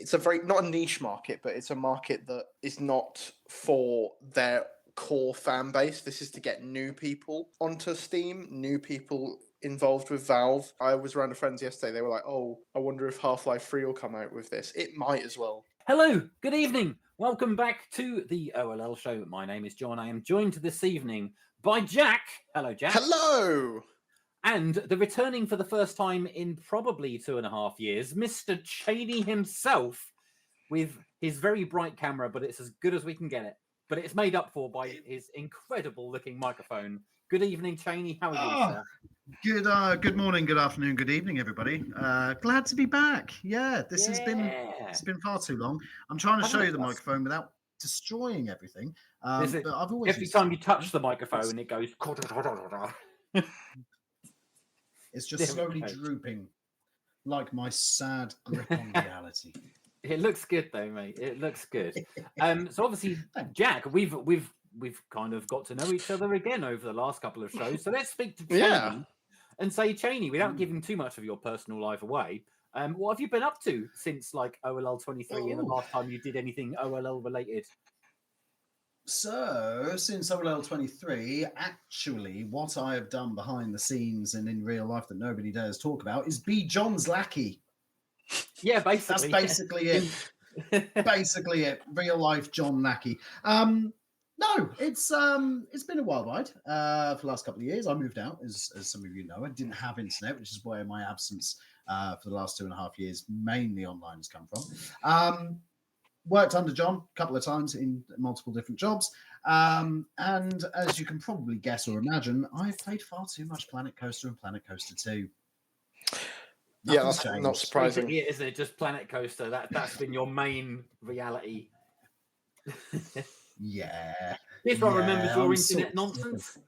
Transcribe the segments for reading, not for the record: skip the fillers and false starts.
it's a very not a niche market, but it's a market that is not for their core fan base. This is to get new people onto Steam, new people involved with Valve. I was around a friend's yesterday. They were like, "Oh, I wonder if Half-Life 3 will come out with this." It might as well. Hello, good evening. Welcome back to the OLL show. My name is John. I am joined this evening by Jack. Hello, Jack. Hello. And the returning for the first time in probably 2.5 years, Mr. Cheney himself, with his very bright camera, but it's as good as we can get it. But it's made up for by his incredible looking microphone. Good evening, Cheney. How are you, sir? Good morning, good afternoon, good evening, everybody. Glad to be back. Yeah, it's been far too long. I'm trying to show you the microphone without destroying everything. But I've always every time you touch the microphone, it goes. It's just slowly drooping, like my sad grip on reality. It looks good though, mate. It looks good. So obviously, Jack, we've kind of got to know each other again over the last couple of shows. So let's speak to Cheney and say, Cheney, without giving too much of your personal life away, what have you been up to since like OLL 23 and the last time you did anything OLL related? So, since OLL 23, actually, what I have done behind the scenes and in real life that nobody dares talk about is be John's lackey. Yeah, basically. That's basically it. Basically it. Real life John Lackey. No, it's been a wild ride for the last couple of years. I moved out, as some of you know. I didn't have internet, which is where my absence for the last 2.5 years, mainly online, has come from. Worked under John a couple of times in multiple different jobs. And as you can probably guess or imagine, I've played far too much Planet Coaster and Planet Coaster 2. Yeah, that's not surprising. Basically, isn't it? Just Planet Coaster. That's been your main reality. Yeah. This one remembers your internet nonsense.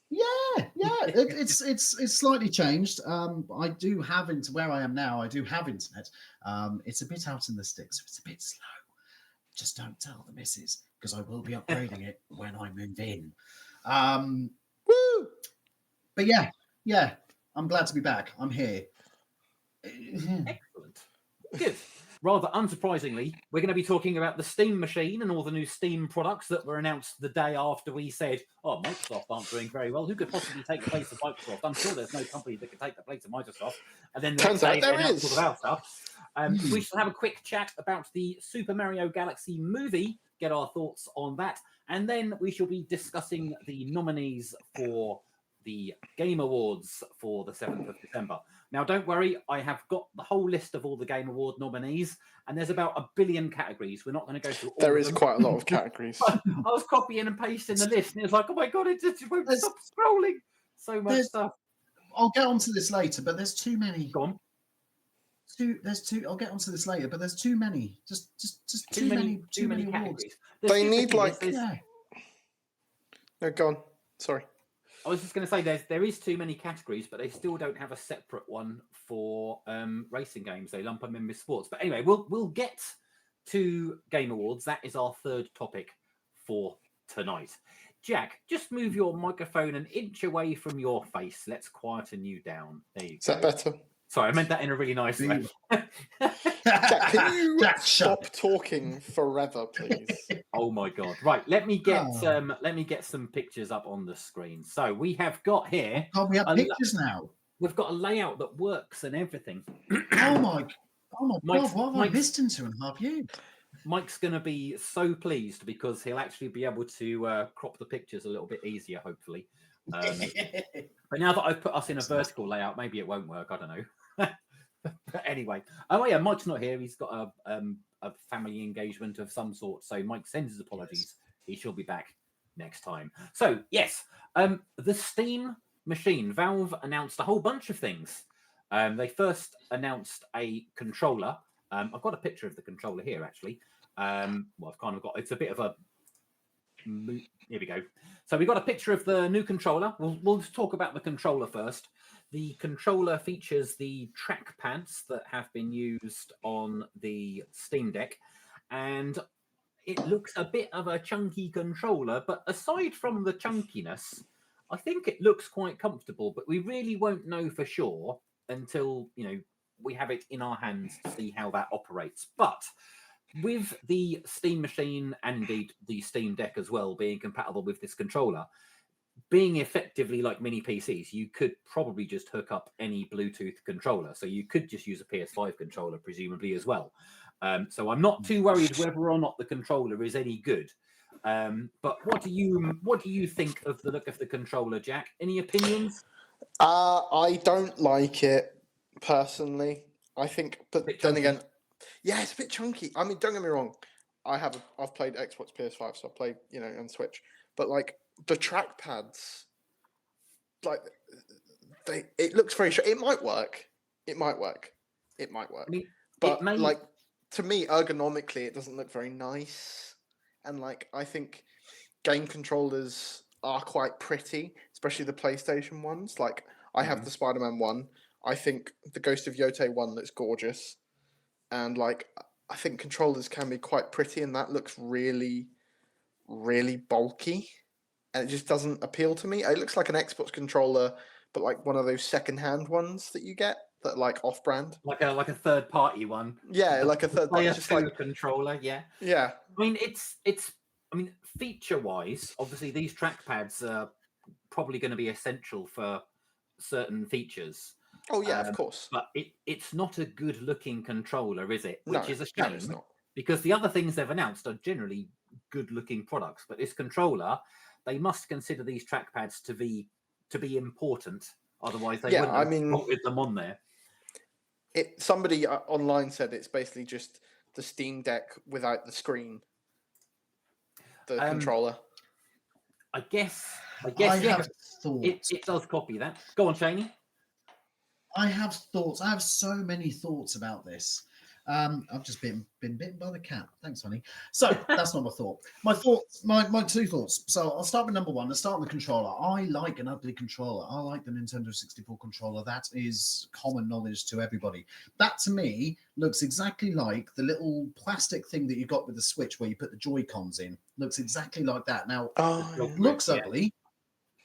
Yeah. It's slightly changed. I do have where I am now. I do have internet. It's a bit out in the sticks, so it's a bit slow. Just don't tell the missus, because I will be upgrading it when I move in. Woo! But yeah. I'm glad to be back. I'm here. Excellent. Good. Rather unsurprisingly, we're going to be talking about the Steam machine and all the new Steam products that were announced the day after we said, oh, Microsoft aren't doing very well. Who could possibly take the place of Microsoft? I'm sure there's no company that could take the place of Microsoft. And then the next day, they announced all of our stuff. We shall have a quick chat about the Super Mario Galaxy movie, get our thoughts on that. And then we shall be discussing the nominees for the Game Awards for the 7th of December. Now, don't worry, I have got the whole list of all the Game Award nominees, and there's about 1 billion categories. We're not going to go through all There of is them. quite a lot of categories. I was copying and pasting the list, and it was like, oh my God, it just won't stop scrolling. So much stuff. I'll get onto this later, but there's too many. Go on. I'll get onto this later, but there's too many. Just too many categories. They need No, go on. Sorry. I was just going to say there is too many categories, but they still don't have a separate one for racing games. They lump them in with sports. But anyway, we'll get to Game Awards. That is our third topic for tonight. Jack, just move your microphone an inch away from your face. Let's quieten you down. There you go. Is that better? Sorry, I meant that in a really nice way. Jack, can you stop talking forever, please? Oh my God! Right, let me get some pictures up on the screen. So we have got here. Oh, we have pictures now. We've got a layout that works and everything. Oh my God! What have I missed in 2.5 years? Mike's going to be so pleased because he'll actually be able to crop the pictures a little bit easier, hopefully. But now that I've put us in a vertical layout, maybe it won't work. I don't know. But anyway, oh yeah, Mike's not here. He's got a family engagement of some sort. So Mike sends his apologies. Yes. He shall be back next time. So yes, the Steam machine. Valve announced a whole bunch of things. They first announced a controller. I've got a picture of the controller here, actually. I've kind of got. It's a bit of a. Here we go. So we got a picture of the new controller. We'll just talk about the controller first. The controller features the track pads that have been used on the Steam Deck, and it looks a bit of a chunky controller. But aside from the chunkiness, I think it looks quite comfortable. But we really won't know for sure until we have it in our hands to see how that operates. But with the Steam Machine and indeed the Steam Deck as well being compatible with this controller, being effectively like mini PCs, you could probably just hook up any Bluetooth controller. So you could just use a PS5 controller, presumably, as well. So I'm not too worried whether or not the controller is any good. But what do you think of the look of the controller, Jack? Any opinions? I don't like it personally. I think, but Bit then chunky. again, yeah, it's a bit chunky. I mean, don't get me wrong. I've played Xbox, PS5, so I played on Switch. But like the trackpads, like it looks very. It might work. It might work. It might work. I mean, but may... like to me, ergonomically, it doesn't look very nice. And like I think game controllers are quite pretty, especially the PlayStation ones. Like I have the Spider-Man one. I think the Ghost of Yote one looks gorgeous, and like I think controllers can be quite pretty, and that looks really, really bulky, and it just doesn't appeal to me. It looks like an Xbox controller, but like one of those second-hand ones that you get that like off-brand, like a third-party one. Yeah, like a third party, just like controller. Yeah. Yeah. I mean, it's. I mean, feature-wise, obviously these trackpads are probably going to be essential for certain features. Oh yeah, of course. But it's not a good-looking controller, is it? No, Which is a no, shame, it's not. because the other things they've announced are generally good-looking products. But this controller, they must consider these trackpads to be important. Otherwise, they wouldn't have put them on there. Somebody online said it's basically just the Steam Deck without the screen, the controller. I guess I have thoughts. It does copy that. Go on, Shaney. I have thoughts. I have so many thoughts about this. I've just been bitten by the cat. Thanks, honey. So that's not my thought. My two thoughts. So I'll start with number one. Let's start with the controller. I like an ugly controller. I like the Nintendo 64 controller. That is common knowledge to everybody. That to me looks exactly like the little plastic thing that you got with the Switch where you put the Joy-Cons in. Looks exactly like that. Now, looks ugly.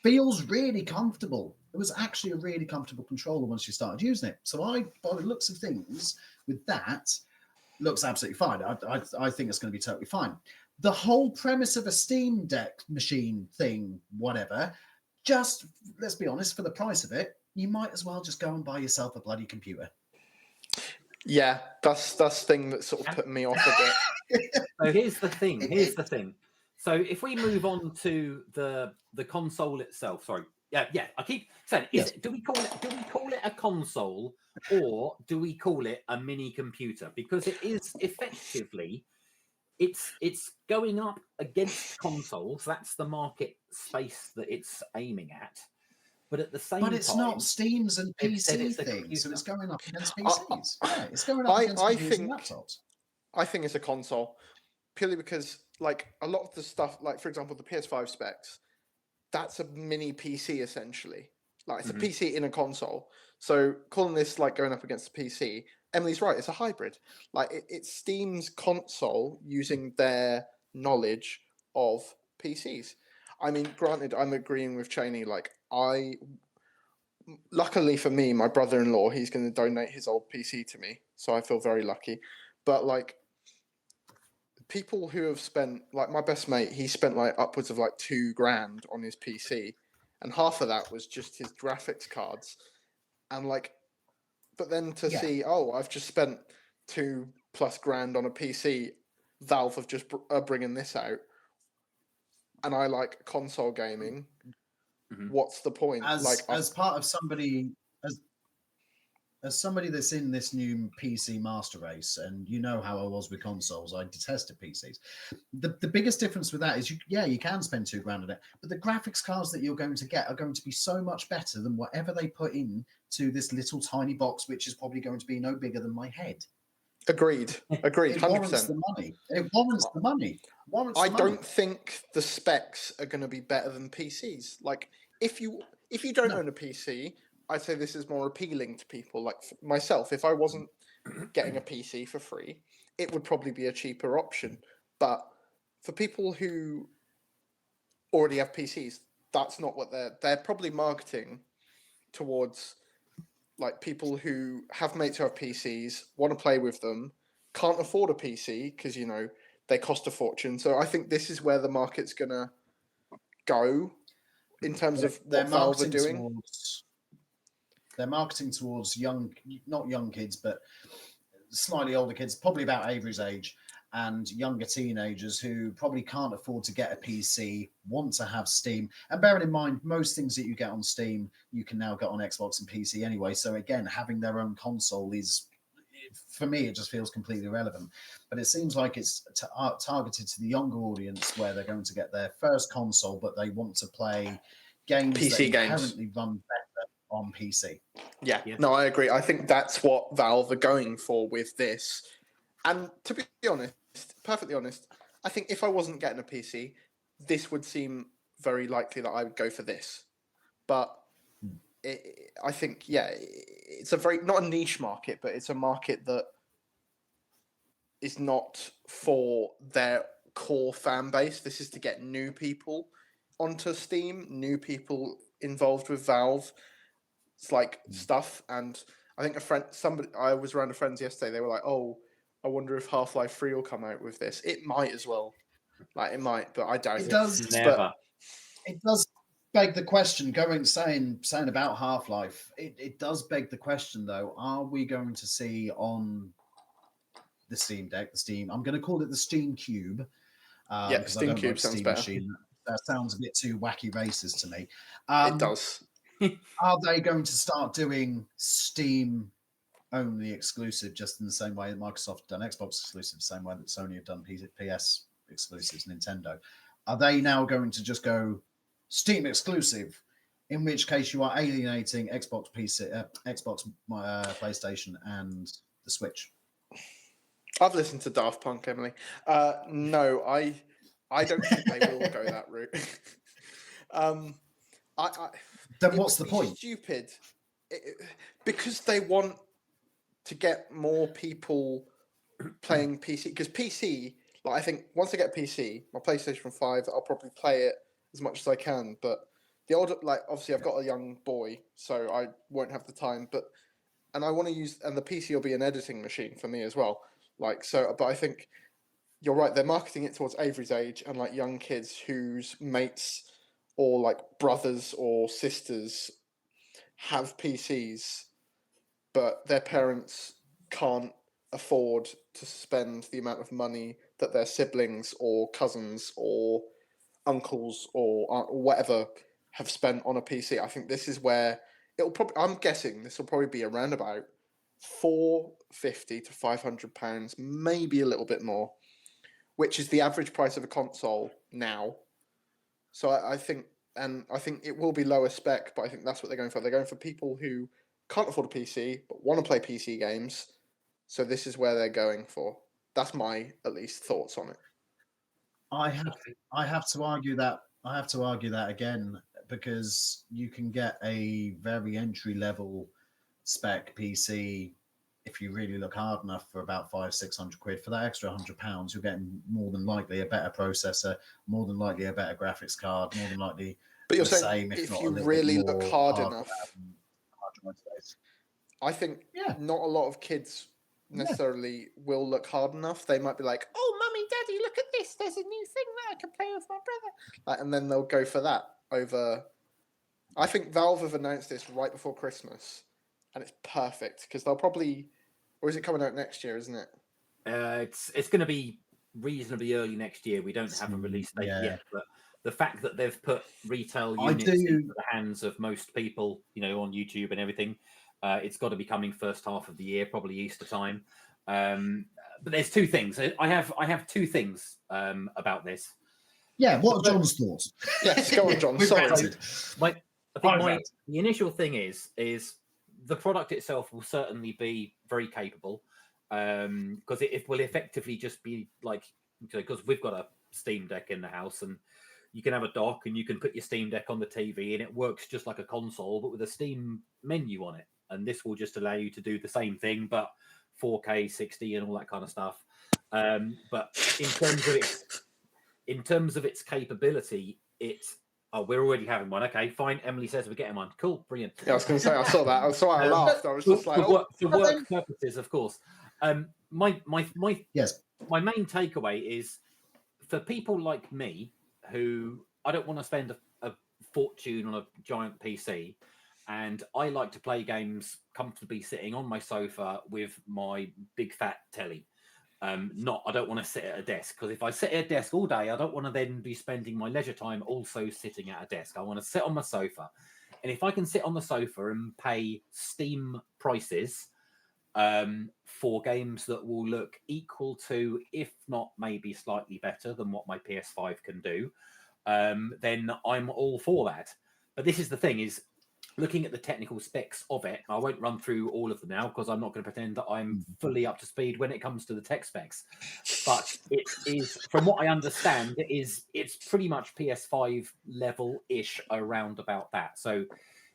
Feels really comfortable. It was actually a really comfortable controller once you started using it. So by the looks of things, with that, looks absolutely fine. I think it's going to be totally fine. The whole premise of a Steam Deck machine thing, whatever, just let's be honest, for the price of it, you might as well just go and buy yourself a bloody computer. Yeah, that's the thing that sort of put me off a bit. So here's the thing. So if we move on to the console itself, sorry, yeah, I keep saying, do we call it a console, or do we call it a mini computer? Because it is effectively, it's going up against consoles. That's the market space that it's aiming at. But at the same time, it's not Steam's and PC things, so it's going up against PCs. It's going up against PCs and laptops. I think it's a console, purely because, like, a lot of the stuff, like, for example, the PS5 specs, that's a mini PC, essentially. Like, it's a PC in a console. So calling this, like, going up against the PC, Emily's right, it's a hybrid. Like, it's Steam's console using their knowledge of PCs. I mean, granted, I'm agreeing with Cheney. Like, luckily for me, my brother-in-law, he's going to donate his old PC to me. So I feel very lucky. But, like, people who have spent, like my best mate, he spent like upwards of like $2,000 on his PC, and half of that was just his graphics cards. And like, but then to see, I've just spent $2+ grand on a PC, Valve have just bringing this out, and I like console gaming. What's the point? As part of somebody, as somebody that's in this new PC master race, and you know how I was with consoles, I detested PCs. The biggest difference with that is you can spend $2,000 on it, but the graphics cards that you're going to get are going to be so much better than whatever they put in to this little tiny box, which is probably going to be no bigger than my head. Agreed. It 100%. warrants the money. It warrants the money. I don't think the specs are going to be better than PCs. Like, if you don't own a PC, I'd say this is more appealing to people like myself. If I wasn't getting a PC for free, it would probably be a cheaper option. But for people who already have PCs, that's not what they're probably marketing towards like people who have mates who have PCs, want to play with them, can't afford a PC because they cost a fortune. So I think this is where the market's gonna go in terms of They're what Valve are marketing doing. towards they're marketing towards not young kids, but slightly older kids, probably about Avery's age, and younger teenagers who probably can't afford to get a PC, want to have Steam. And bearing in mind, most things that you get on Steam, you can now get on Xbox and PC anyway. So again, having their own console is, for me, it just feels completely irrelevant. But it seems like it's targeted to the younger audience where they're going to get their first console, but they want to play games PC that games. inherently run better on PC. Yeah, no, I agree. I think that's what Valve are going for with this. And to be honest, perfectly honest, I think if I wasn't getting a PC, this would seem very likely that I would go for this. But I think, it's a very, not a niche market, but it's a market that is not for their core fan base. This is to get new people onto Steam, new people involved with Valve. It's like stuff. And I think I was around a friend's yesterday, they were like, oh, I wonder if Half-Life 3 will come out with this. It might as well. Like, it might, but I doubt it. It does. Never. It does beg the question, saying about Half-Life, it does beg the question, though, are we going to see on the Steam Deck, I'm going to call it the Steam Cube, because I Steam don't Cube like sounds Steam better. Machine. That sounds a bit too wacky racist to me. It does. Are they going to start doing Steam only exclusive, just in the same way that Microsoft have done Xbox exclusive, the same way that Sony have done PS exclusives, Nintendo? Are they now going to just go Steam exclusive? In which case, you are alienating Xbox PC, Xbox, PlayStation, and the Switch. I've listened to Daft Punk, Emily. No, I don't think they will go that route. Then what's the point? Stupid, because they want to get more people playing PC. Because PC, like I think once I get a PC, my PlayStation 5, I'll probably play it as much as I can. But the older, like obviously I've got a young boy, so I won't have the time. And I want to use, and the PC will be an editing machine for me as well. Like so, but I think you're right. They're marketing it towards Avery's age and like young kids whose mates or like brothers or sisters have PCs, but their parents can't afford to spend the amount of money that their siblings or cousins or uncles or whatever have spent on a PC. I think this is where it'll probably. I'm guessing this will probably be around about £450 to £500, maybe a little bit more, which is the average price of a console now. So I think it will be lower spec, but I think that's what they're going for. They're going for people who can't afford a PC but want to play PC games. So this is where they're going for. That's my at least thoughts on it. I have to argue that. I have to argue that again, because you can get a very entry level spec PC if you really look hard enough for about £500-600. For that extra £100, you're getting more than likely a better processor, more than likely a better graphics card, more than likely But you're the saying same, if if not you a little really bit look more hard enough, hard drive space. I think Yeah. not a lot of kids necessarily will look hard enough. They might be like, "Oh, mummy, daddy, look at this! There's a new thing that I can play with my brother," and then they'll go for that over. I think Valve have announced this right before Christmas, and it's perfect because they'll probably, or is it coming out next year? Isn't it? It's going to be reasonably early next year. We don't have a release date yet, but the fact that they've put retail units into the hands of most people, on YouTube and everything, it's got to be coming first half of the year, probably Easter time. But there's two things. I have two things about this. Yeah, what are John's thoughts? Yes, go on, John. Sorry. The initial thing is the product itself will certainly be very capable, because it will effectively just be like, because we've got a Steam Deck in the house and you can have a dock and you can put your Steam Deck on the TV and it works just like a console, but with a Steam menu on it. And this will just allow you to do the same thing, but 4K, 60 and all that kind of stuff. But in terms of its capability, it Oh, we're already having one. Okay, fine. Emily says we're getting one. Cool, brilliant. Yeah, I was going to say, I saw that. I saw I laughed. I was just like, for work purposes, of course. My Yes. my main takeaway is for people like me who I don't want to spend a fortune on a giant PC, and I like to play games comfortably sitting on my sofa with my big fat telly. I don't want to sit at a desk, because if I sit at a desk all day, I don't want to then be spending my leisure time also sitting at a desk. I want to sit on my sofa. And if I can sit on the sofa and pay Steam prices for games that will look equal to, if not maybe slightly better than what my PS5 can do, then I'm all for that. But this is the thing, is looking at the technical specs of it. I won't run through all of them now, because I'm not going to pretend that I'm fully up to speed when it comes to the tech specs. But it is, from what I understand, it's pretty much PS5 level-ish, around about that. So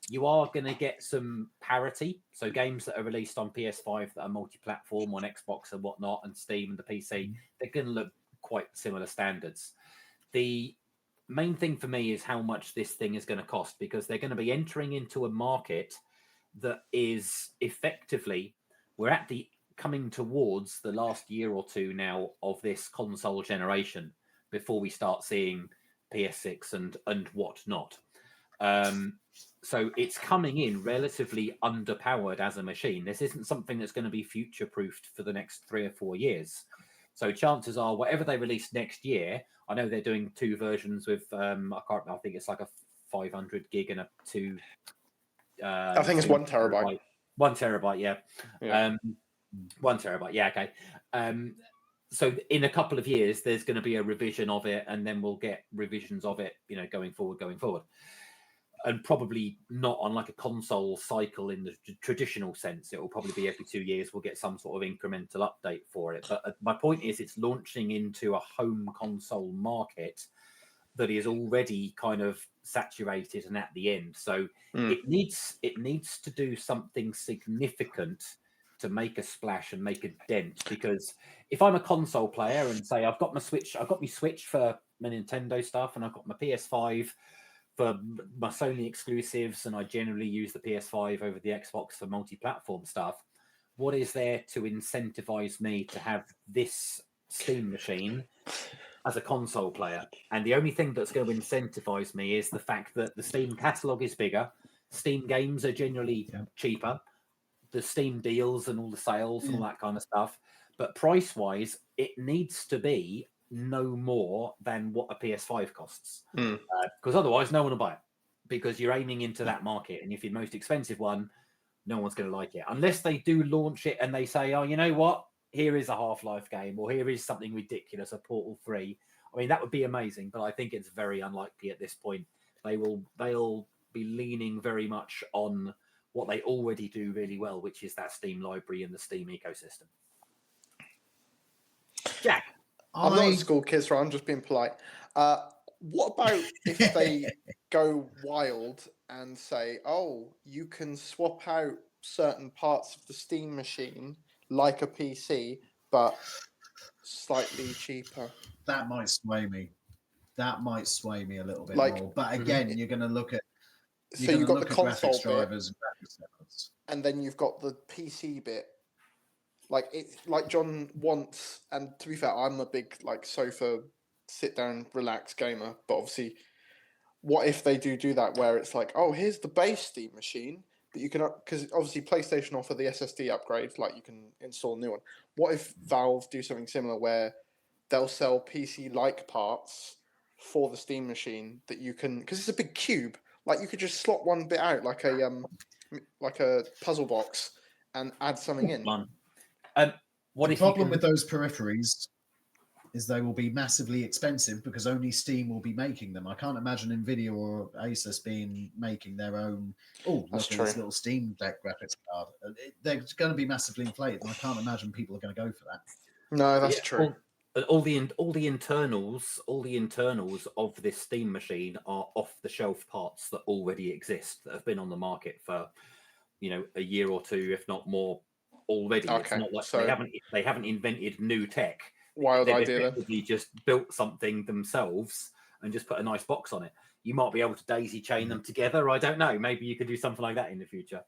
you are going to get some parity. So games that are released on PS5 that are multi-platform on Xbox and whatnot, and Steam and the PC, they're going to look quite similar standards. The main thing for me is how much this thing is going to cost, because they're going to be entering into a market that is effectively, we're at the coming towards the last year or two now of this console generation before we start seeing PS6 and whatnot. So it's coming in relatively underpowered as a machine. This isn't something that's going to be future proofed for the next 3 or 4 years. So chances are, whatever they release next year, I know they're doing 2 versions with I think it's like a 500 gig and a 2. I think it's 1 terabyte. 1 terabyte, yeah. 1 terabyte, yeah, okay. So in a couple of years, there's going to be a revision of it, and then we'll get revisions of it, going forward. And probably not on like a console cycle in the traditional sense. It will probably be every 2 years we'll get some sort of incremental update for it. But my point is, it's launching into a home console market that is already kind of saturated and at the end. So it needs to do something significant to make a splash and make a dent. Because if I'm a console player and say I've got my Switch for my Nintendo stuff, and I've got my PS5 for my Sony exclusives, and I generally use the PS5 over the Xbox for multi-platform stuff, what is there to incentivize me to have this Steam machine as a console player? And the only thing that's going to incentivize me is the fact that the Steam catalog is bigger, Steam games are generally cheaper, the Steam deals and all the sales and all that kind of stuff. But price-wise, it needs to be no more than what a PS5 costs, because otherwise no one will buy it, because you're aiming into that market, and if you're the most expensive one, no one's going to like it unless they do launch it and they say, oh, you know what, here is a Half-Life game, or here is something ridiculous, a Portal 3. I mean, that would be amazing, but I think it's very unlikely at this point. They'll be leaning very much on what they already do really well, which is that Steam library and the Steam ecosystem. Jack? I'm not a school kid, so I'm just being polite. What about if they go wild and say, oh, you can swap out certain parts of the Steam machine like a PC, but slightly cheaper? That might sway me. That might sway me a little bit Like, more. But again, you're going to look at so you've got the console graphics drivers and graphics drivers, and then you've got the PC bit. Like John wants, and to be fair, I'm a big like sofa, sit down, relax gamer. But obviously, what if they do that where it's like, oh, here's the base Steam machine, but you can, because obviously PlayStation offer the SSD upgrade, like you can install a new one. What if Valve do something similar where they'll sell PC-like parts for the Steam machine that you can, because it's a big cube, like you could just slot one bit out like a puzzle box and add something in. The problem with those peripheries is they will be massively expensive, because only Steam will be making them. I can't imagine Nvidia or Asus making their own. Oh, look at this little Steam Deck graphics card. They're going to be massively inflated, and I can't imagine people are going to go for that. No, that's true. All the internals of this Steam machine are off-the-shelf parts that already exist, that have been on the market for a year or two, if not more, already. Okay, it's not like they haven't invented new tech. Wild They've idea. effectively just built something themselves and just put a nice box on it. you might be able to daisy chain them together. I don't know. Maybe you could do something like that in the future.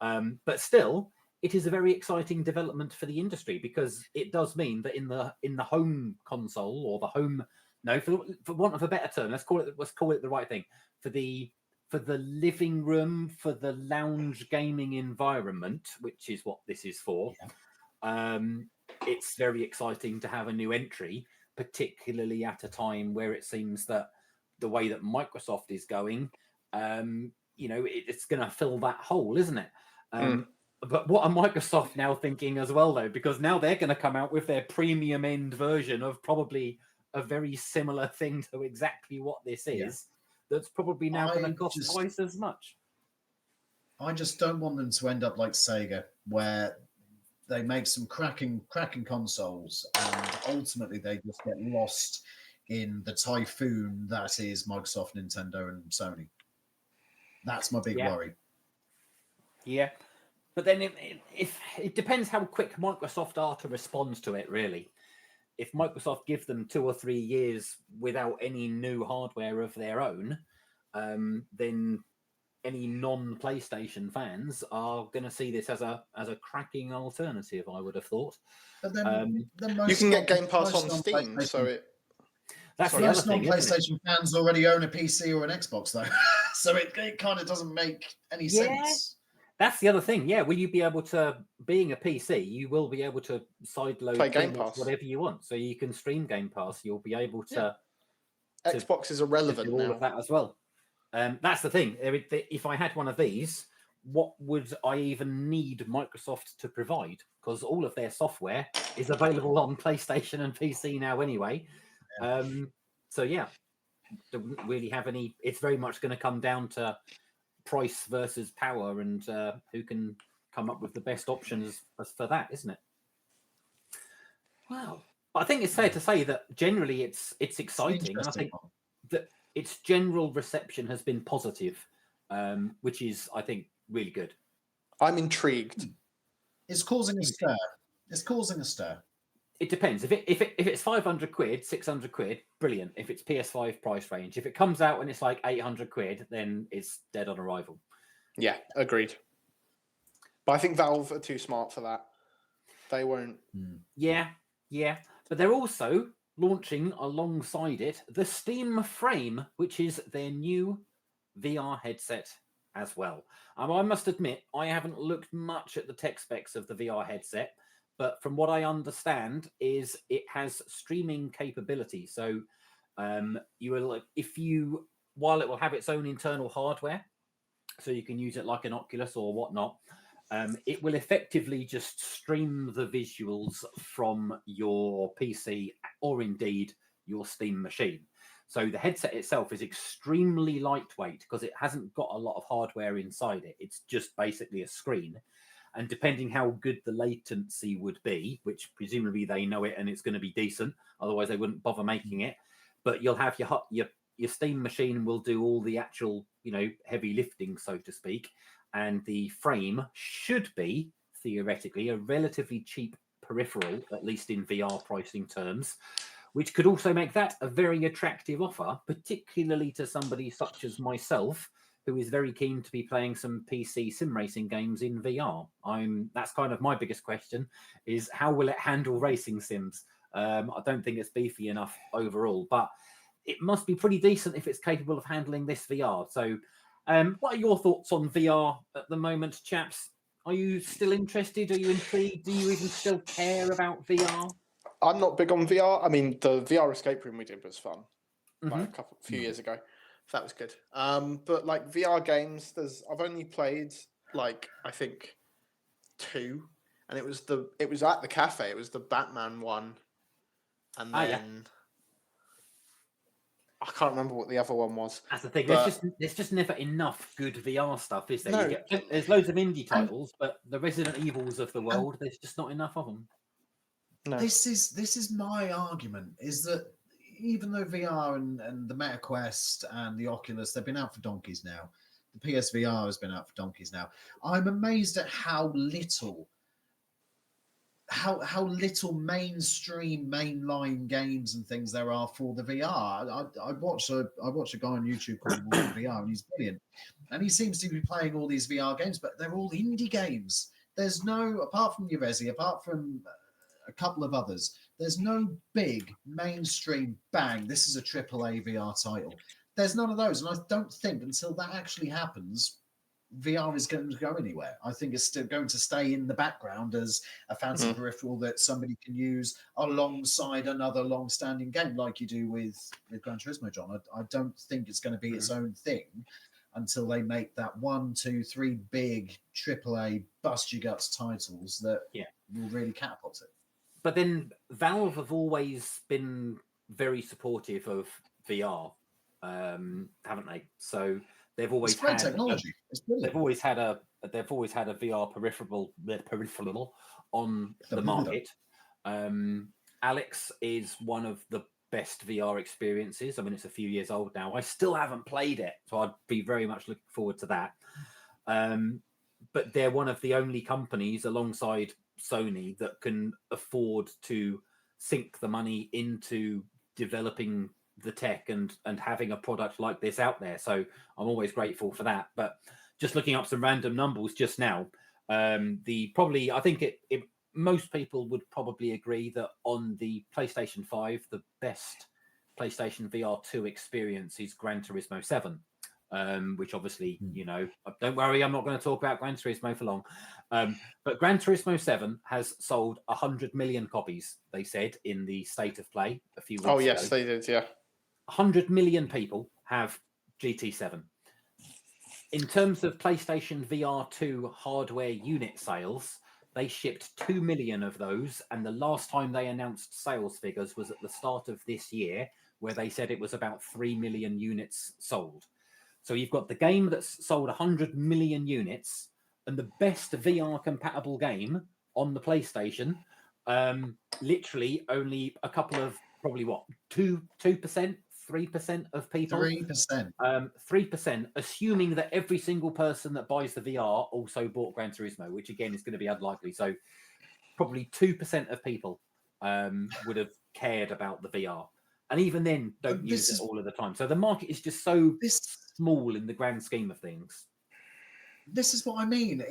But still, it is a very exciting development for the industry, because it does mean that in the home console, or the home, no, for want of a better term, let's call it the right thing, for the living room, for the lounge gaming environment, which is what this is for. It's very exciting to have a new entry, particularly at a time where it seems that the way that Microsoft is going, it's going to fill that hole, isn't it? But what are Microsoft now thinking as well, though? Because now they're going to come out with their premium end version of probably a very similar thing to exactly what this is. That's probably now going to cost twice as much. I just don't want them to end up like Sega, where they make some cracking consoles, and ultimately they just get lost in the typhoon that is Microsoft, Nintendo, and Sony. That's my big worry. Yeah. But then it depends how quick Microsoft are to respond to it, really. If Microsoft give them 2 or 3 years without any new hardware of their own, then any non-PlayStation fans are going to see this as a cracking alternative, I would have thought. But then you can get Game Pass on Steam, so that's the most other thing. Non-PlayStation fans already own a PC or an Xbox, though, so it kind of doesn't make any sense. That's the other thing. Yeah, will you be able to, being a PC, you will be able to sideload play Game Pass, whatever you want. So you can stream Game Pass. You'll be able to. Xbox is irrelevant to do all now. of that as well. That's the thing. If I had one of these, what would I even need Microsoft to provide? Because all of their software is available on PlayStation and PC now anyway. So yeah, don't really have any. It's very much going to come down to price versus power, and who can come up with the best options for that, isn't it? Wow. But I think it's fair to say that generally it's exciting, and I think that its general reception has been positive, which is, I think, really good. I'm intrigued. It's causing a stir. It's causing a stir. It depends. If it's 500 quid, 600 quid, brilliant. If it's PS5 price range, if it comes out and it's like 800 quid, then it's dead on arrival. Yeah, agreed. But I think Valve are too smart for that. They won't. Yeah. But they're also launching alongside it the Steam Frame, which is their new VR headset as well. I must admit, I haven't looked much at the tech specs of the VR headset, but from what I understand is it has streaming capability. So you will, while it will have its own internal hardware, so you can use it like an Oculus or whatnot, it will effectively just stream the visuals from your PC or indeed your Steam machine. So the headset itself is extremely lightweight because it hasn't got a lot of hardware inside it. It's just basically a screen. And depending how good the latency would be, which presumably they know it and it's going to be decent, otherwise they wouldn't bother making it. But you'll have your Steam machine will do all the actual, heavy lifting, so to speak. And the frame should be, theoretically, a relatively cheap peripheral, at least in VR pricing terms, which could also make that a very attractive offer, particularly to somebody such as myself, who is very keen to be playing some PC sim racing games in VR. That's kind of my biggest question, is how will it handle racing sims? I don't think it's beefy enough overall, but it must be pretty decent if it's capable of handling this VR. So what are your thoughts on VR at the moment, chaps? Are you still interested? Are you intrigued? Do you even still care about VR? I'm not big on VR. I mean, the VR escape room we did was fun, like a few years ago. That was good. But like VR games, I've only played like I think 2, and it was at the cafe. It was the Batman one, and then I can't remember what the other one was. That's the thing. But There's just never enough good VR stuff, is there? No. There's loads of indie titles, but the Resident Evils of the world, there's just not enough of them. No. This is my argument, is that even though VR and the Meta Quest and the Oculus, they've been out for donkeys now. The PSVR has been out for donkeys now. I'm amazed at how little how little mainline games and things there are for the VR. I watch a guy on YouTube called Morgan VR, and he's brilliant. And he seems to be playing all these VR games, but they're all indie games. There's no, apart from Urezi, apart from a couple of others, there's no big mainstream bang. This is a AAA VR title. There's none of those, and I don't think until that actually happens, VR is going to go anywhere. I think it's still going to stay in the background as a fancy peripheral that somebody can use alongside another long-standing game, like you do with Gran Turismo, John. I don't think it's going to be its own thing until they make that 1, 2, 3 big AAA bust your guts titles that will really catapult it. But then Valve have always been very supportive of VR, haven't they? So they've always had technology. They've always had a VR peripheral on the market. Alex is one of the best VR experiences. I mean, it's a few years old now. I still haven't played it, so I'd be very much looking forward to that. But they're one of the only companies alongside Sony that can afford to sink the money into developing the tech and having a product like this out there. So I'm always grateful for that. But just looking up some random numbers just now, I think most people would probably agree that on the PlayStation 5, the best PlayStation VR 2 experience is Gran Turismo 7. Which obviously, don't worry, I'm not going to talk about Gran Turismo for long. But Gran Turismo 7 has sold 100 million copies, they said, in the State of Play a few weeks ago. Oh, yes, they did, yeah. 100 million people have GT7. In terms of PlayStation VR 2 hardware unit sales, they shipped 2 million of those, and the last time they announced sales figures was at the start of this year, where they said it was about 3 million units sold. So you've got the game that's sold 100 million units and the best VR compatible game on the PlayStation. Literally only a couple of probably 2%, 3% of people. 3%. 3%, assuming that every single person that buys the VR also bought Gran Turismo, which again is going to be unlikely. So probably 2% of people would have cared about the VR. And even then, don't use it all of the time. So the market is just so small in the grand scheme of things. This is what I mean.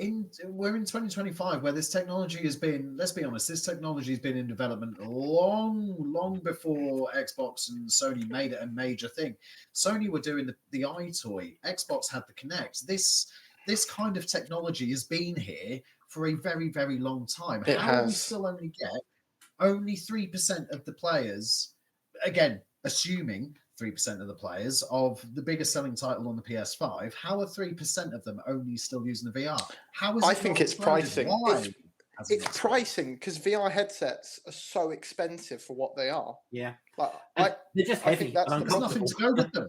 We're in 2025, where this technology has been, let's be honest, this technology has been in development long before Xbox and Sony made it a major thing. Sony were doing the iToy. Xbox had the Kinect. This kind of technology has been here for a very, very long time. How do we still only get only 3% of the players, again, assuming 3% of the players of the biggest selling title on the PS5, how are 3% of them only still using the VR? How is it? I think it's pricing. Why? It's pricing, because VR headsets are so expensive for what they are. Yeah. They're just heavy. There's nothing to go with them.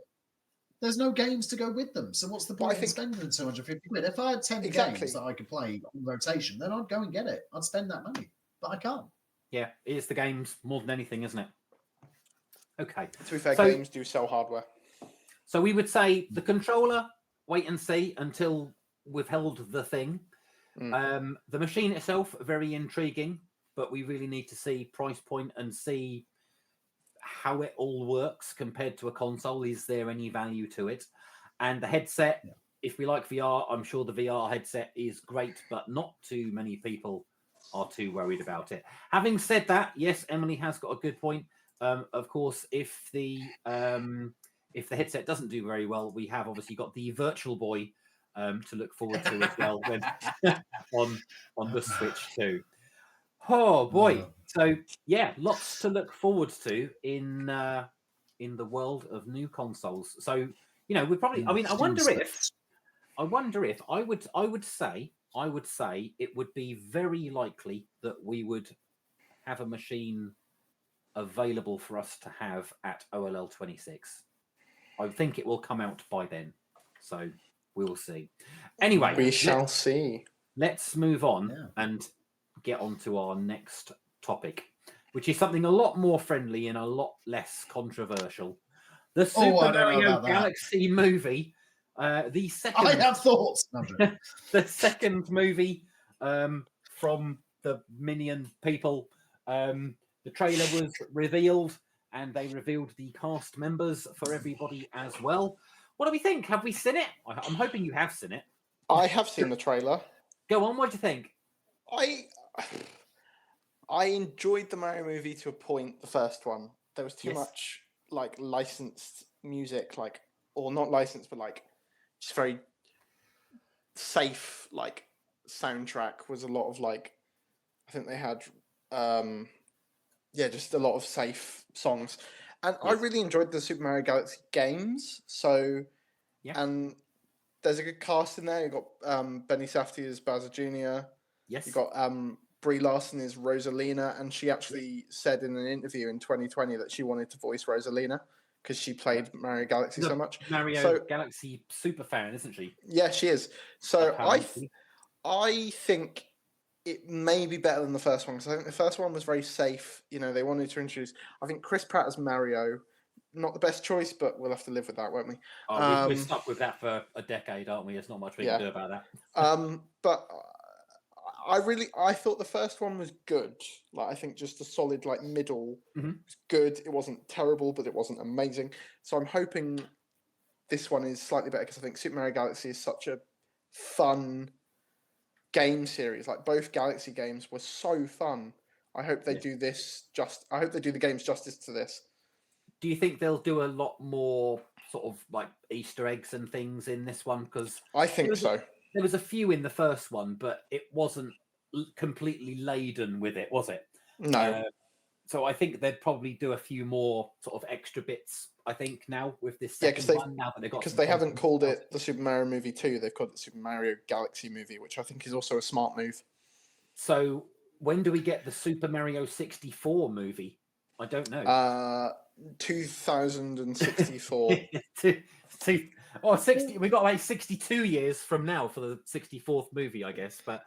There's no games to go with them. So what's the point in spending £250? If I had 10 games that I could play on rotation, then I'd go and get it. I'd spend that money, but I can't. Yeah, it's the games more than anything, isn't it? Okay. To be fair, games do sell hardware. So we would say the controller, wait and see until we've held the thing. The machine itself, very intriguing, but we really need to see price point and see how it all works compared to a console. Is there any value to it? And the headset, if we like VR, I'm sure the VR headset is great, but not too many people are too worried about it. Having said that, yes, Emily has got a good point. Of course, if the headset doesn't do very well, we have obviously got the Virtual Boy to look forward to as well when, on the Switch too. Oh boy! So yeah, lots to look forward to in the world of new consoles. So we probably. I mean, I wonder if I would say it would be very likely that we would have a machine available for us to have at OLL 26. I think it will come out by then, so we will see. Anyway, we shall see. Let's move on and get on to our next topic, which is something a lot more friendly and a lot less controversial. The Super Mario Galaxy movie, the second. I have thoughts. The second movie from the Minion people. The trailer was revealed, and they revealed the cast members for everybody as well. What do we think? Have we seen it? I'm hoping you have seen it. I have seen the trailer. Go on. What do you think? I enjoyed the Mario movie to a point. The first one, there was too Yes. much like licensed music, like, or not licensed, but like just very safe like soundtrack. Was a lot of like, I think they had just a lot of safe songs, and I Yes. really enjoyed the Super Mario Galaxy games. So, Yeah. and there's a good cast in there. You got Benny Safdie as Bowser Jr. Yes. You got Brie Larson as Rosalina, and she actually said in an interview in 2020 that she wanted to voice Rosalina because she played Mario Galaxy so much. Mario Galaxy super fan, isn't she? Yeah, she is. So Apparently. I think it may be better than the first one, because I think the first one was very safe. You know, they wanted to introduce. I think Chris Pratt as Mario, not the best choice, but we'll have to live with that, won't we? Oh, we're stuck with that for a decade, aren't we? There's not much we can do about that. But I thought the first one was good. Like, I think just a solid like middle was good. It wasn't terrible, but it wasn't amazing. So I'm hoping this one is slightly better, because I think Super Mario Galaxy is such a fun game series. Like, both Galaxy games were so fun. I hope they do this I hope they do the games justice to this. Do you think they'll do a lot more sort of like Easter eggs and things in this one? Because I think so. There was a few in the first one, but it wasn't completely laden with it, was it? No. So I think they'd probably do a few more sort of extra bits, I think, now with this second one. Now that they've got, because they haven't called it the Super Mario movie 2, they've called it the Super Mario Galaxy movie, which I think is also a smart move. So when do we get the Super Mario 64 movie? I don't know. 2064. 60. We've got like 62 years from now for the 64th movie, I guess. But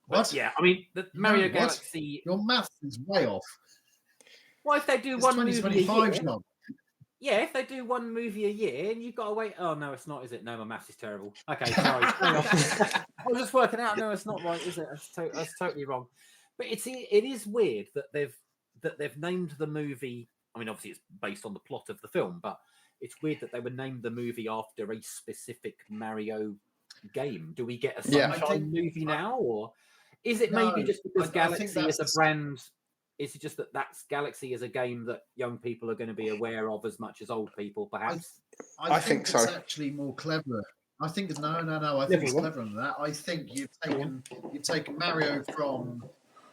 what? Yeah, I mean, the Mario Galaxy. Your maths is way off. What if they do one movie a year? John. Yeah, if they do one movie a year, and you've got to wait. Oh no, it's not, is it? No, my maths is terrible. Okay, sorry. I was just working out. No, it's not right, is it? That's totally wrong. But it is weird that they've named the movie. I mean, obviously it's based on the plot of the film, but it's weird that they would name the movie after a specific Mario game. Do we get a Sunshine movie now, or is it maybe just because Galaxy is a brand? Is it just that Galaxy is a game that young people are going to be aware of as much as old people, perhaps? I think so. It's actually more clever. I think it's no. I think it's cleverer than that. I think you've taken Mario from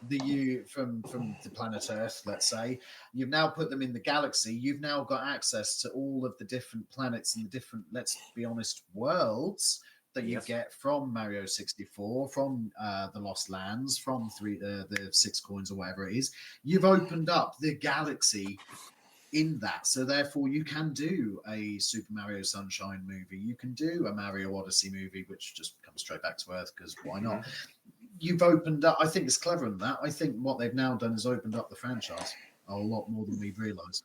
the planet Earth, let's say. You've now put them in the galaxy. You've now got access to all of the different planets and the different, let's be honest, worlds that you get from Mario 64, from the Lost Lands, from the 6 coins or whatever it is. You've opened up the galaxy in that, so therefore you can do a Super Mario Sunshine movie. You can do a Mario Odyssey movie, which just comes straight back to Earth, because why not? You've opened up. I think it's clever in that. I think what they've now done is opened up the franchise a lot more than we've realised.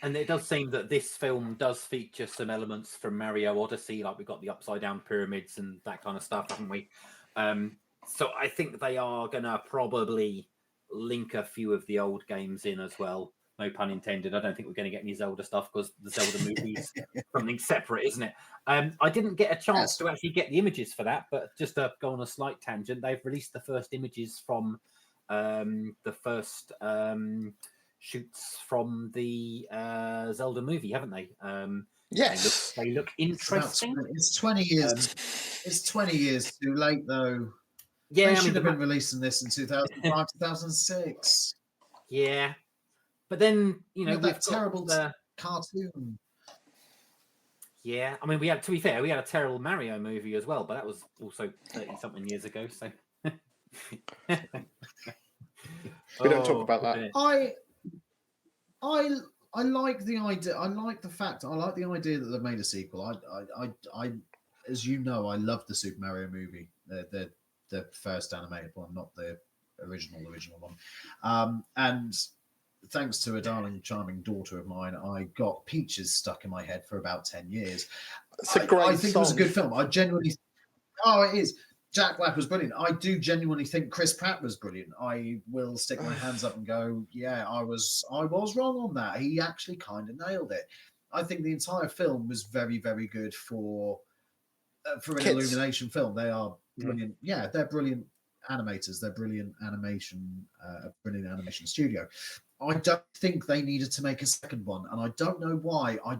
And it does seem that this film does feature some elements from Mario Odyssey, like we've got the upside down pyramids and that kind of stuff, haven't we? So I think they are going to probably link a few of the old games in as well. No pun intended. I don't think we're going to get any Zelda stuff, because the Zelda movie is something separate, isn't it? I didn't get a chance to actually get the images for that, but just to go on a slight tangent, they've released the first images from the first shoots from the Zelda movie, haven't they? Yes, they look interesting. It's 20 years. It's 20 years too late, though. Yeah, they should have been releasing this in 2005, 2006. Yeah, but then that terrible cartoon. Yeah, I mean, to be fair, we had a terrible Mario movie as well, but that was also 30-something years ago. So we don't talk about that. I like the idea. I like the idea that they've made a sequel. I as you know, I love the Super Mario movie, the first animated one, not the original one. And thanks to a darling, charming daughter of mine, I got Peaches stuck in my head for about 10 years. It's a great I think song. It was a good film. I genuinely, it is. Jack Black was brilliant. I do genuinely think Chris Pratt was brilliant. I will stick my hands up and go, yeah, I was wrong on that. He actually kind of nailed it. I think the entire film was very, very good for an Kids. Illumination film. They are brilliant. Yeah, they're brilliant animators. They're brilliant brilliant animation studio. I don't think they needed to make a second one, and I don't know why. I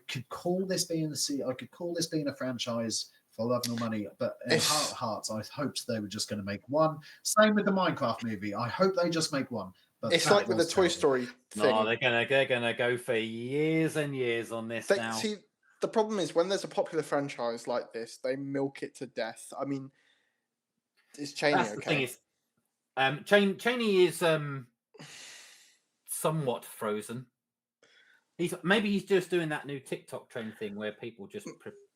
could call this being a franchise for love nor money, but in heart of hearts, I hoped they were just going to make one. Same with the Minecraft movie. I hope they just make one. But it's like with the Toy Story thing. No, they're gonna go for years and years on this now. See, the problem is when there's a popular franchise like this, they milk it to death. I mean, is Cheney That's okay? The thing is, Cheney is somewhat frozen. Maybe he's just doing that new TikTok trend thing where people just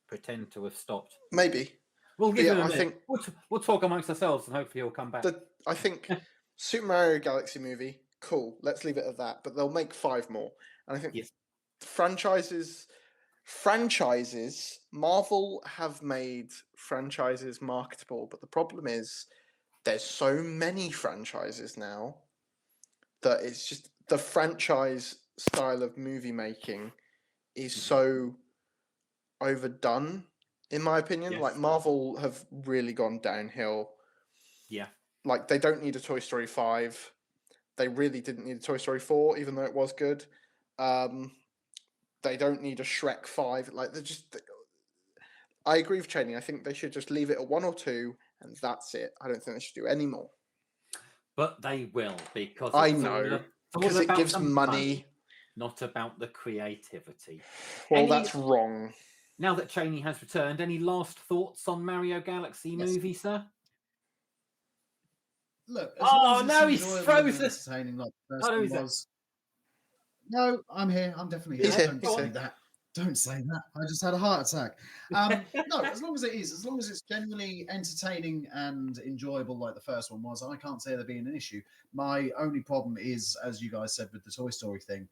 pretend to have stopped. Maybe. We'll give him a minute. We'll talk amongst ourselves and hopefully he'll come back. I think Super Mario Galaxy movie, cool. Let's leave it at that. But they'll make 5 more, and I think franchises. Marvel have made franchises marketable, but the problem is there's so many franchises now that it's just the franchise style of movie making is so overdone, in my opinion. Yes. Like Marvel have really gone downhill. Yeah. Like they don't need a Toy Story 5. They really didn't need a Toy Story 4, even though it was good. They don't need a Shrek 5. Like I agree with Cheney. I think they should just leave it at 1 or 2, and that's it. I don't think they should do any more. But they will, because I know, because it gives money, not about the creativity. Well, that's wrong. Now that Cheney has returned, any last thoughts on Mario Galaxy movie, sir? Look. No, he's frozen. Entertaining like the first one was. No, I'm here. I'm definitely here. He's here. Don't say that. Don't say that. I just had a heart attack. No, as long as it's genuinely entertaining and enjoyable like the first one was, I can't say there being an issue. My only problem is, as you guys said with the Toy Story thing,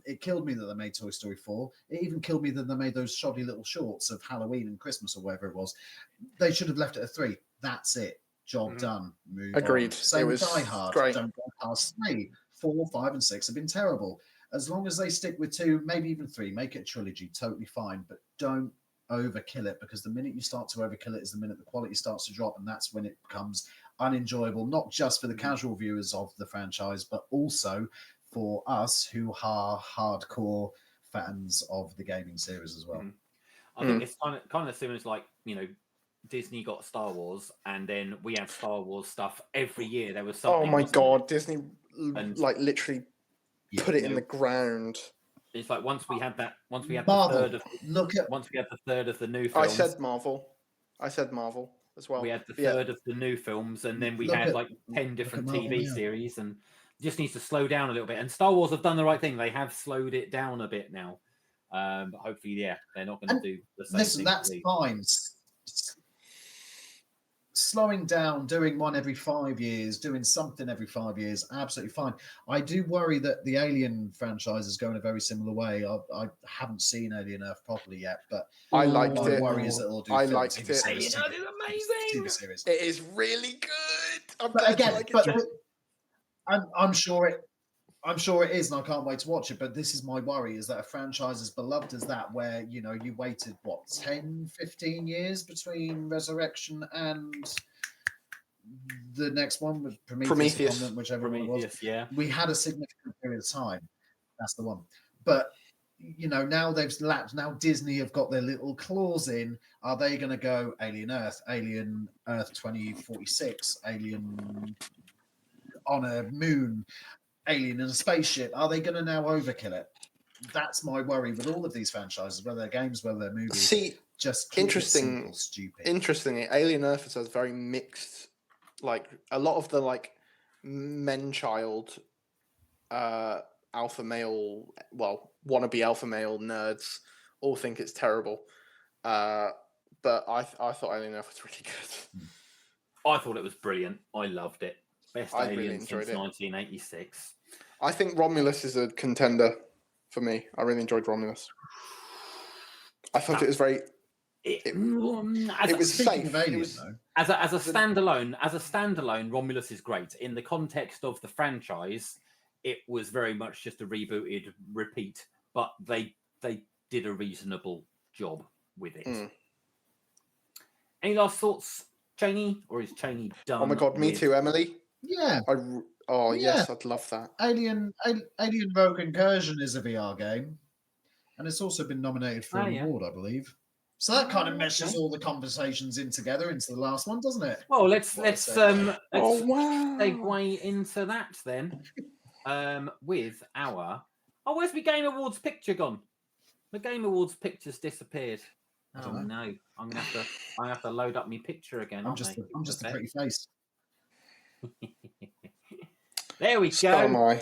it killed me that they made Toy Story 4. It even killed me that they made those shoddy little shorts of Halloween and Christmas or whatever it was. They should have left it at 3. That's it. Job done. Move Agreed. on. Same with was Die Hard. Great. Don't go past 3. 4, 5, and 6 have been terrible. As long as they stick with 2, maybe even 3, make it a trilogy, totally fine. But don't overkill it, because the minute you start to overkill it is the minute the quality starts to drop, and that's when it becomes unenjoyable, not just for the casual viewers of the franchise, but also for us who are hardcore fans of the gaming series as well. I think it's kind of similar to, like, Disney got Star Wars, and then we had Star Wars stuff every year. There was something. Oh my god, Disney literally put it in the ground. It's like once we had Marvel. the third of the new films. I said Marvel as well. We had the third of the new films, and then we had 10 different TV series, and just needs to slow down a little bit. And Star Wars have done the right thing; they have slowed it down a bit now. But hopefully, they're not going to do the same thing. That's fine. Slowing down, doing one every 5 years, doing something every 5 years, absolutely fine. I do worry that the Alien franchise is going a very similar way. I haven't seen Alien Earth properly yet, but I liked my it. worry is that it'll do. I liked it. Alien Earth is amazing. TV series. It is really good. I'm sure it is, and I can't wait to watch it. But this is my worry: is that a franchise as beloved as that, where you waited 10, 15 years between Resurrection and the next one with Prometheus. Whichever one it was. Yeah, we had a significant period of time. That's the one. But now they've lapsed. Now Disney have got their little claws in. Are they going to go Alien Earth 2046, Alien on a moon, Alien in a spaceship? Are they going to now overkill it? That's my worry with all of these franchises, whether they're games, whether they're movies. See, just keep interesting, it simple, stupid. Interestingly, Alien Earth has very mixed. Like a lot of the men-child, alpha male, wannabe alpha male nerds all think it's terrible. But I thought Alien Earth was really good. I thought it was brilliant. I loved it. Best I Alien really since enjoyed it. 1986. I think Romulus is a contender for me. I really enjoyed Romulus. I thought it was very It Speaking was safe. of Alien, It was, though, as a standalone, Romulus is great. In the context of the franchise, it was very much just a rebooted repeat, but they did a reasonable job with it. Any last thoughts, Cheney, or is Cheney done? oh my god, me too, Emily. yeah, Yes, I'd love that. Alien Rogue Incursion is a VR game, and it's also been nominated for an award, I believe. So that kind of meshes all the conversations in together into the last one, doesn't it? Well, let's Oh wow! segue into that then. With our where's the Game Awards picture gone? The Game Awards picture's disappeared. Oh no! I'm gonna have to load up my picture again. I'm just a pretty face. There we So go. am I.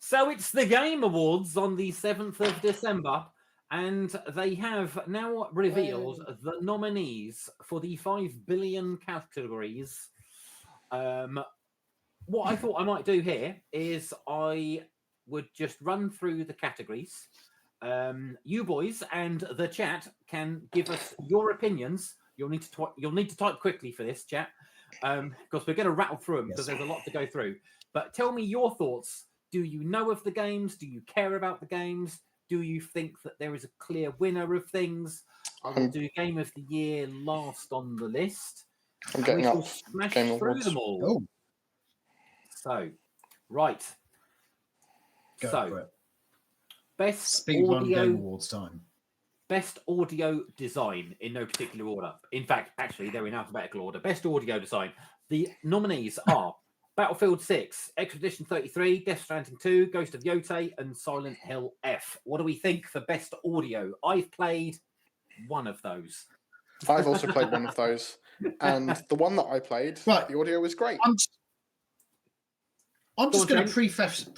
So it's the Game Awards on the 7th of December, and they have now revealed the nominees for the 5 billion categories. What I thought I might do here is I would just run through the categories. You boys and the chat can give us your opinions. You'll need to type quickly for this, chat, because we're going to rattle through them because there's a lot to go through. But tell me your thoughts. Do you know of the games? Do you care about the games? Do you think that there is a clear winner of things? I will do Game of the Year last on the list. I'm getting up. Smash Game through Awards. them all. Oh, So, right. go So, for it. best Speed run audio. Game Awards time. Best audio design in no particular order. In fact, actually, they're in alphabetical order. Best audio design. The nominees are Battlefield 6, Expedition 33, Death Stranding 2, Ghost of Yotei, and Silent Hill F. What do we think for best audio? I've played one of those. I've also played one of those, and the one that I played, the audio was great. I'm just going to preface.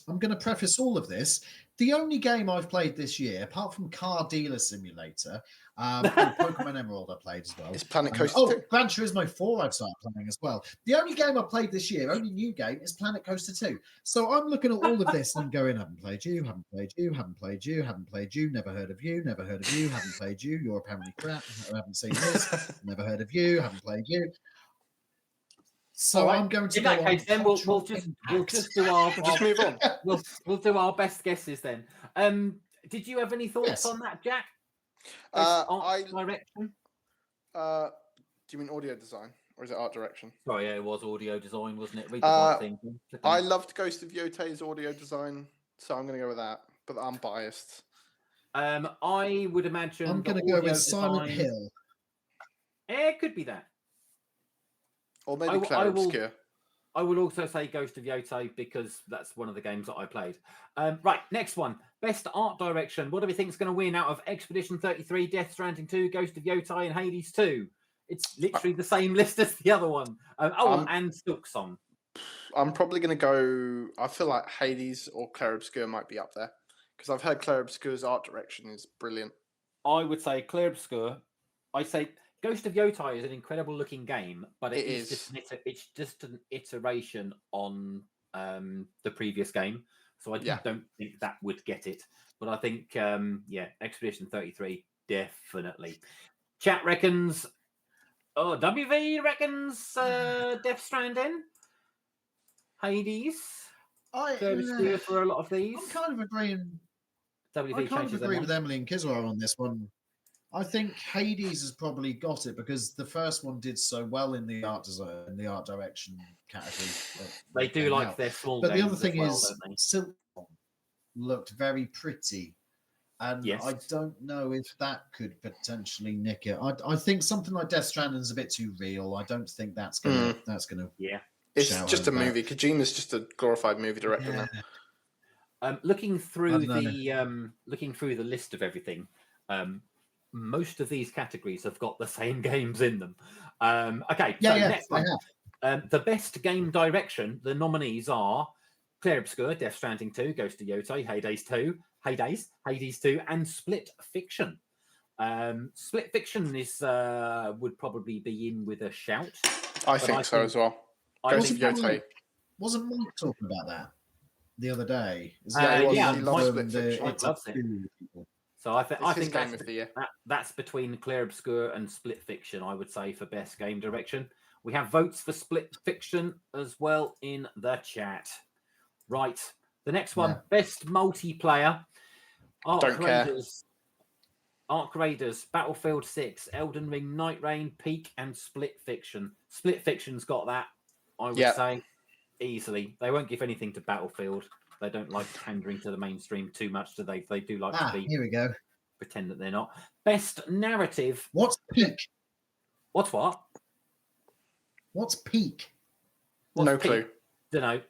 I'm going to preface all of this. The only game I've played this year, apart from Car Dealer Simulator, Pokemon Emerald I played as well. It's Planet Coaster 2. Gran Turismo 4 I've started playing as well. The only game I've played this year, only new game, is Planet Coaster 2. So I'm looking at all of this and going, haven't played you, haven't played you, haven't played you, haven't played you, never heard of you, never heard of you, haven't played you, you're apparently crap, I haven't seen this, never heard of you, haven't played you. So I'm going to in that case, then we'll just do our just move on. We'll do our best guesses then. Did you have any thoughts on that, Jack? Direction. Do you mean audio design or is it art direction? Sorry, yeah, it was audio design, wasn't it? Read the right thing. I loved Ghost of Yotei's audio design, so I'm going to go with that. But I'm biased. I would imagine I'm going to go with Silent Hill. It could be that. Or maybe Claire Obscure. I will also say Ghost of Yotei because that's one of the games that I played. Right, next one. Best art direction. What do we think is going to win out of Expedition 33, Death Stranding 2, Ghost of Yotei, and Hades 2? It's literally the same list as the other one. And Silksong. I'm probably going to go... I feel like Hades or Claire Obscure might be up there because I've heard Claire Obscure's art direction is brilliant. I would say Claire Obscure. I say... Ghost of Yotei is an incredible looking game, but it's just an iteration on the previous game. So I don't think that would get it. But I think, Expedition 33, definitely. Chat reckons, WV reckons Death Stranding, Hades, Obscure for a lot of these. I'm kind of agreeing. WV I kind of agree with them. Emily and Kiswar on this one. I think Hades has probably got it because the first one did so well in the art design, in the art direction category. They do like their small but games. The other thing as is, Silk looked very pretty, and I don't know if that could potentially nick it. I think something like Death Stranding is a bit too real. I don't think that's gonna. Yeah, it's just a movie. Kojima's just a glorified movie director now. Looking through the list of everything. Most of these categories have got the same games in them. Next one. The best game direction, the nominees are Claire Obscure, Death Stranding 2, Ghost of Yotei, Hades 2, and Split Fiction. Split Fiction is would probably be in with a shout. I think so as well. Ghost of Yotei. Wasn't Mike talking about that the other day? He loves Split Fiction. Mike loves it. So I It's his think game of the year. that's between Clear Obscure and Split Fiction, I would say, for best game direction. We have votes for Split Fiction as well in the chat. Right. The next one, Yeah. best multiplayer. Don't care. Arc Raiders, Battlefield 6, Elden Ring, Night Rain, Peak, and Split Fiction. Split Fiction's got that, I would say, easily. They won't give anything to Battlefield. They don't like pandering to the mainstream too much, do they? They do like to be Here we go. pretend that they're not. Best narrative. What's Peak? What's what? What's Peak? No Peak? clue. Don't know.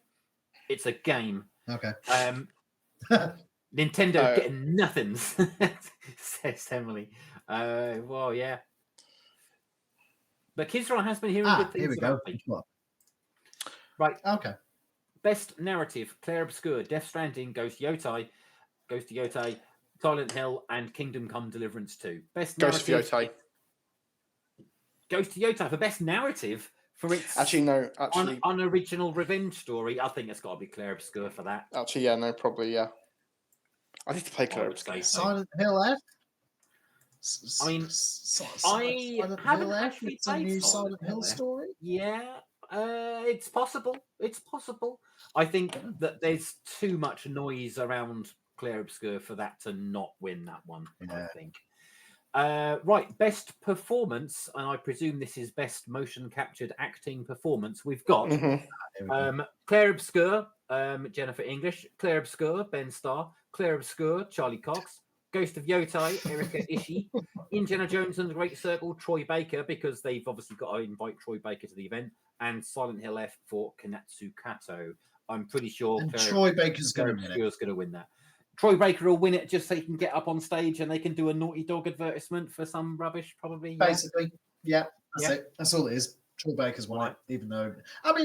It's a game. Okay. Nintendo getting nothings, says Emily. Well, yeah. But Kizra has been hearing good things here we about go. Peak. What? Right. Okay. Best narrative, Claire Obscure, Death Stranding, Ghost to Yotai, Silent Hill, and Kingdom Come Deliverance 2. Best Ghost narrative. of Yotai. Ghost to Yotai for best narrative for its unoriginal revenge story. I think it's got to be Claire Obscure for that. Actually, yeah, no, probably, yeah. I need to play Claire Obscure. Silent Hill F. I mean, I haven't actually played a new Silent Hill story. Yeah, it's possible. It's possible. I think that there's too much noise around Claire Obscure for that to not win that one. Yeah. I think. Right, best performance, and I presume this is best motion captured acting performance. We've got Claire Obscure, Jennifer English, Claire Obscure, Ben Starr, Claire Obscure, Charlie Cox, Ghost of Yotai, Erika Ishii, Indiana Jones and the Great Circle, Troy Baker, because they've obviously got to invite Troy Baker to the event, and Silent Hill F for Kanatsu Kato. I'm pretty sure Troy Baker's going to win that. Troy Baker will win it just so he can get up on stage and they can do a Naughty Dog advertisement for some rubbish, probably. Basically, that's it. That's all it is. Troy Baker's won it, even though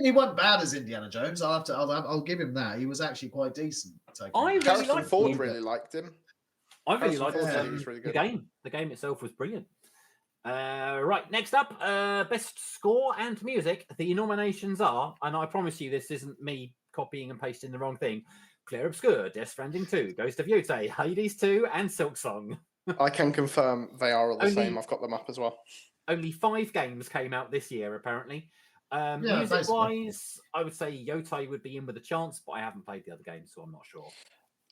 he wasn't bad as Indiana Jones. I'll give him that. He was actually quite decent. Harrison Ford really liked him. I really liked the game. The game itself was brilliant. Right, next up, best score and music. The nominations are, and I promise you this isn't me copying and pasting the wrong thing, Claire Obscure, Death Stranding 2, Ghost of Yotai, Hades 2, and Silk Song. I can confirm they are all the same. I've got them up as well. Only 5 games came out this year, apparently. Music-wise, I would say Yotai would be in with a chance, but I haven't played the other games, so I'm not sure.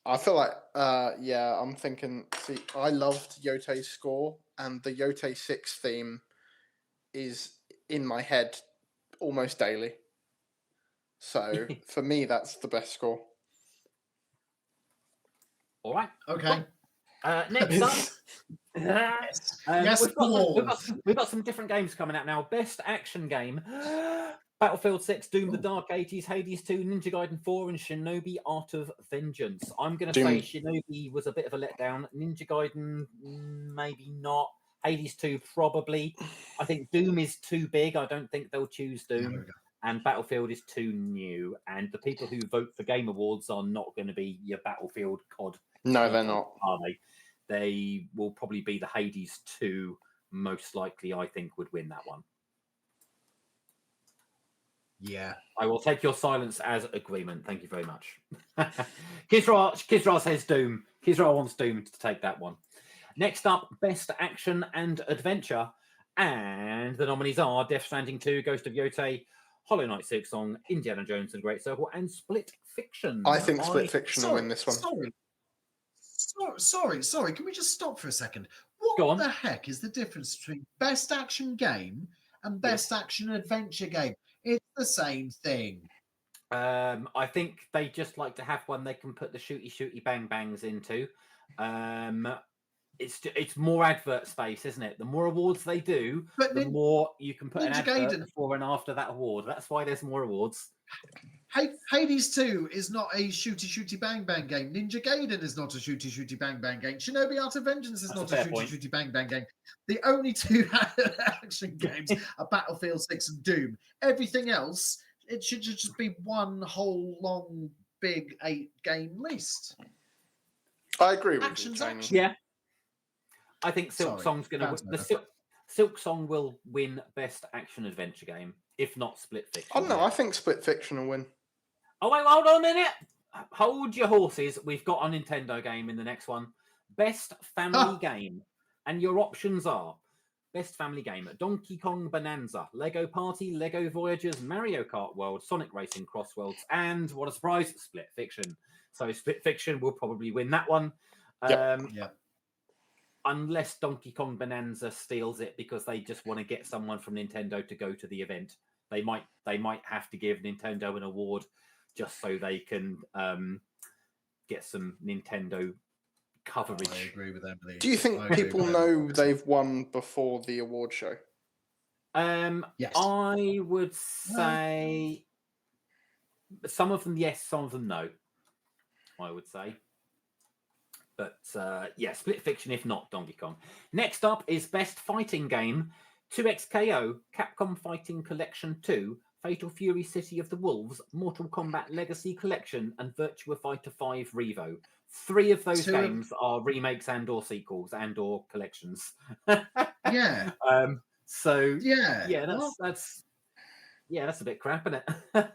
I feel like, I'm thinking, I loved Yotei's score, and the Yotai 6 theme is in my head almost daily. So, for me, that's the best score. All right. Okay. Next up, we've got some different games coming out now. Best action game: Battlefield 6, Doom: The Dark Ages, Hades 2, Ninja Gaiden 4, and Shinobi: Art of Vengeance. I'm going to say Shinobi was a bit of a letdown. Ninja Gaiden, maybe not. Hades 2, probably. I think Doom is too big. I don't think they'll choose Doom. And Battlefield is too new. And the people who vote for Game Awards are not going to be your Battlefield COD. No, they're not. Are they? They will probably be the Hades 2, most likely, I think, would win that one. Yeah. I will take your silence as agreement. Thank you very much. Kizra says Doom. Kizra wants Doom to take that one. Next up, Best Action and Adventure. And the nominees are Death Stranding 2, Ghost of Yotai, Hollow Knight Silk Song, Indiana Jones and the Great Circle, and Split Fiction. I think Split Fiction will win this one. Sorry. Can we just stop for a second? What the heck is the difference between Best Action Game and Best Action Adventure Game? It's the same thing. I think they just like to have one they can put the shooty bang bangs into. It's more advert space, isn't it? The more awards they do, the more you can put an advert before and after that award. That's why there's more awards. Hades 2 is not a shooty bang bang game. Ninja Gaiden is not a shooty bang bang game. Shinobi Art of Vengeance is not a shooty bang bang game. The only 2 action games are Battlefield 6 and Doom. Everything else, it should just be one whole long big 8-game list. I agree with you, Jamie. Yeah. I think Silk Song's going to win. Silk Song will win Best Action Adventure Game, if not Split Fiction. Oh, no, I think Split Fiction will win. Oh, wait, hold on a minute. Hold your horses. We've got a Nintendo game in the next one. best family game. And your options are best family game: Donkey Kong Bonanza, Lego Party, Lego Voyagers, Mario Kart World, Sonic Racing Cross Worlds, and what a surprise, Split Fiction. So Split Fiction will probably win that one. Yep. Unless Donkey Kong Bonanza steals it because they just want to get someone from Nintendo to go to the event. They might have to give Nintendo an award just so they can get some Nintendo coverage. I agree with Emily. Do you think people know they've won before the award show? Yes. I would say some of them yes, some of them no. I would say. But yeah, Split Fiction, if not Donkey Kong. Next up is Best Fighting Game: 2XKO, Capcom Fighting Collection 2, Fatal Fury City of the Wolves, Mortal Kombat Legacy Collection, and Virtua Fighter 5 Revo. 3 of those games are remakes and or sequels and or collections. Yeah. So yeah, that's a bit crap, isn't it?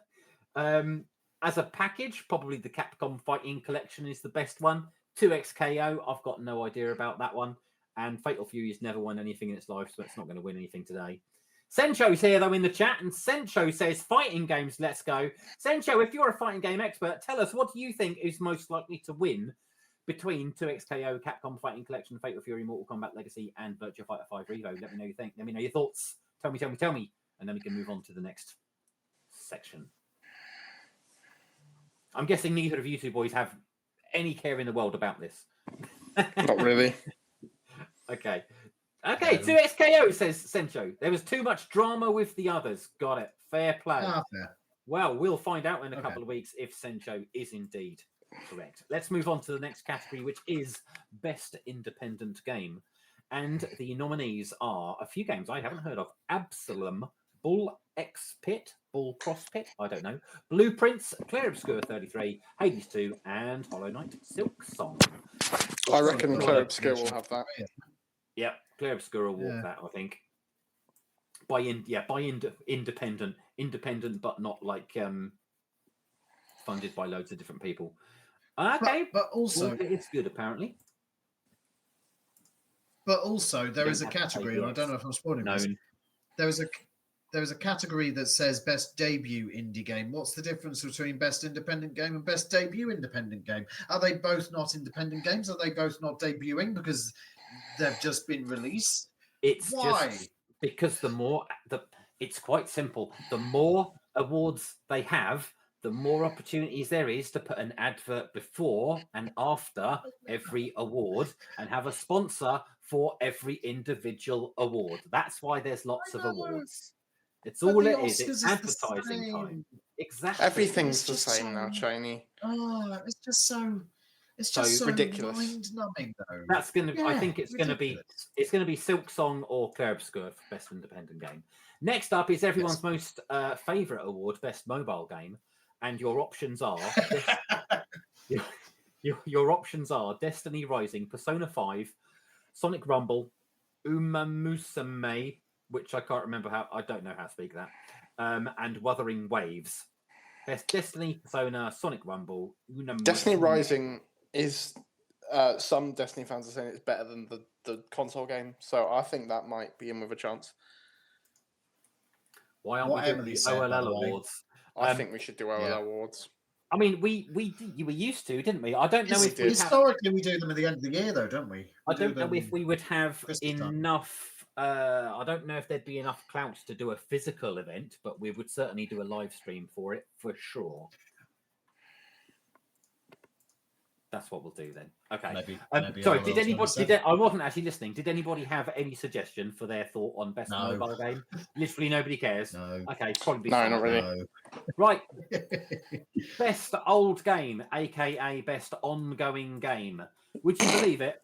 As a package, probably the Capcom Fighting Collection is the best one. 2XKO, I've got no idea about that one. And Fatal Fury has never won anything in its life, so it's not going to win anything today. Sencho's here, though, in the chat, and Sencho says, fighting games, let's go. Sencho, if you're a fighting game expert, tell us, what do you think is most likely to win between 2XKO, Capcom Fighting Collection, Fatal Fury, Mortal Kombat Legacy, and Virtua Fighter 5 Revo? Let me know your think. Let me know your thoughts. Tell me. And then we can move on to the next section. I'm guessing neither of you two boys have any care in the world about this. Not really. Okay, 2XKO, says Sencho. There was too much drama with the others. Got it. Fair play. Fair. Well, we'll find out in a couple of weeks if Sencho is indeed correct. Let's move on to the next category, which is Best Independent Game. And the nominees are a few games I haven't heard of. Absalom, Bull X Pit, Bull Cross Pit, I don't know. Blueprints, Clair Obscur 33, Hades 2, and Hollow Knight Silk Song. I reckon Clair Obscur will have that. Yeah, Clair Obscur will walk that, I think. By independent, but not like funded by loads of different people. Okay, but also it's good apparently. But also there is a category, and I don't know if I'm spoiling this. There is a category that says Best Debut Indie Game. What's the difference between Best Independent Game and Best Debut Independent Game? Are they both not independent games? Are they both not debuting because they've just been released? It's Why? just because it's quite simple. The more awards they have, the more opportunities there is to put an advert before and after every award and have a sponsor for every individual award. That's why there's lots of awards. It's all it is. It's advertising time. Exactly. Everything's the same now, Cheney. Oh, it's just so ridiculous. Mind-numbing, though. That's gonna. I think it's gonna be. It's gonna be Silk Song or Clair Obscur for Best Independent Game. Next up is everyone's most favorite award, Best Mobile Game, and your options are. Your options are Destiny Rising, Persona 5, Sonic Rumble, Umamusume, which I can't remember I don't know how to speak that, and Wuthering Waves. Best Destiny, Persona, Sonic Rumble, Umamusume. Destiny Rising is some Destiny fans are saying it's better than the console game, so I think that might be in with a chance. Why aren't we doing the OLL awards? I think we should do OLL awards. I mean, we used to, didn't we? I don't know if historically we do them at the end of the year, though, don't we? I don't know if we would have enough. I don't know if there'd be enough clout to do a physical event, but we would certainly do a live stream for it for sure. That's what we'll do then. Okay. Maybe sorry, did anybody? I wasn't actually listening. Did anybody have any suggestion for their thought on best mobile game? Literally nobody cares. No. Okay, probably. No, not really. No. Right. Best old game, aka best ongoing game. Would you believe it?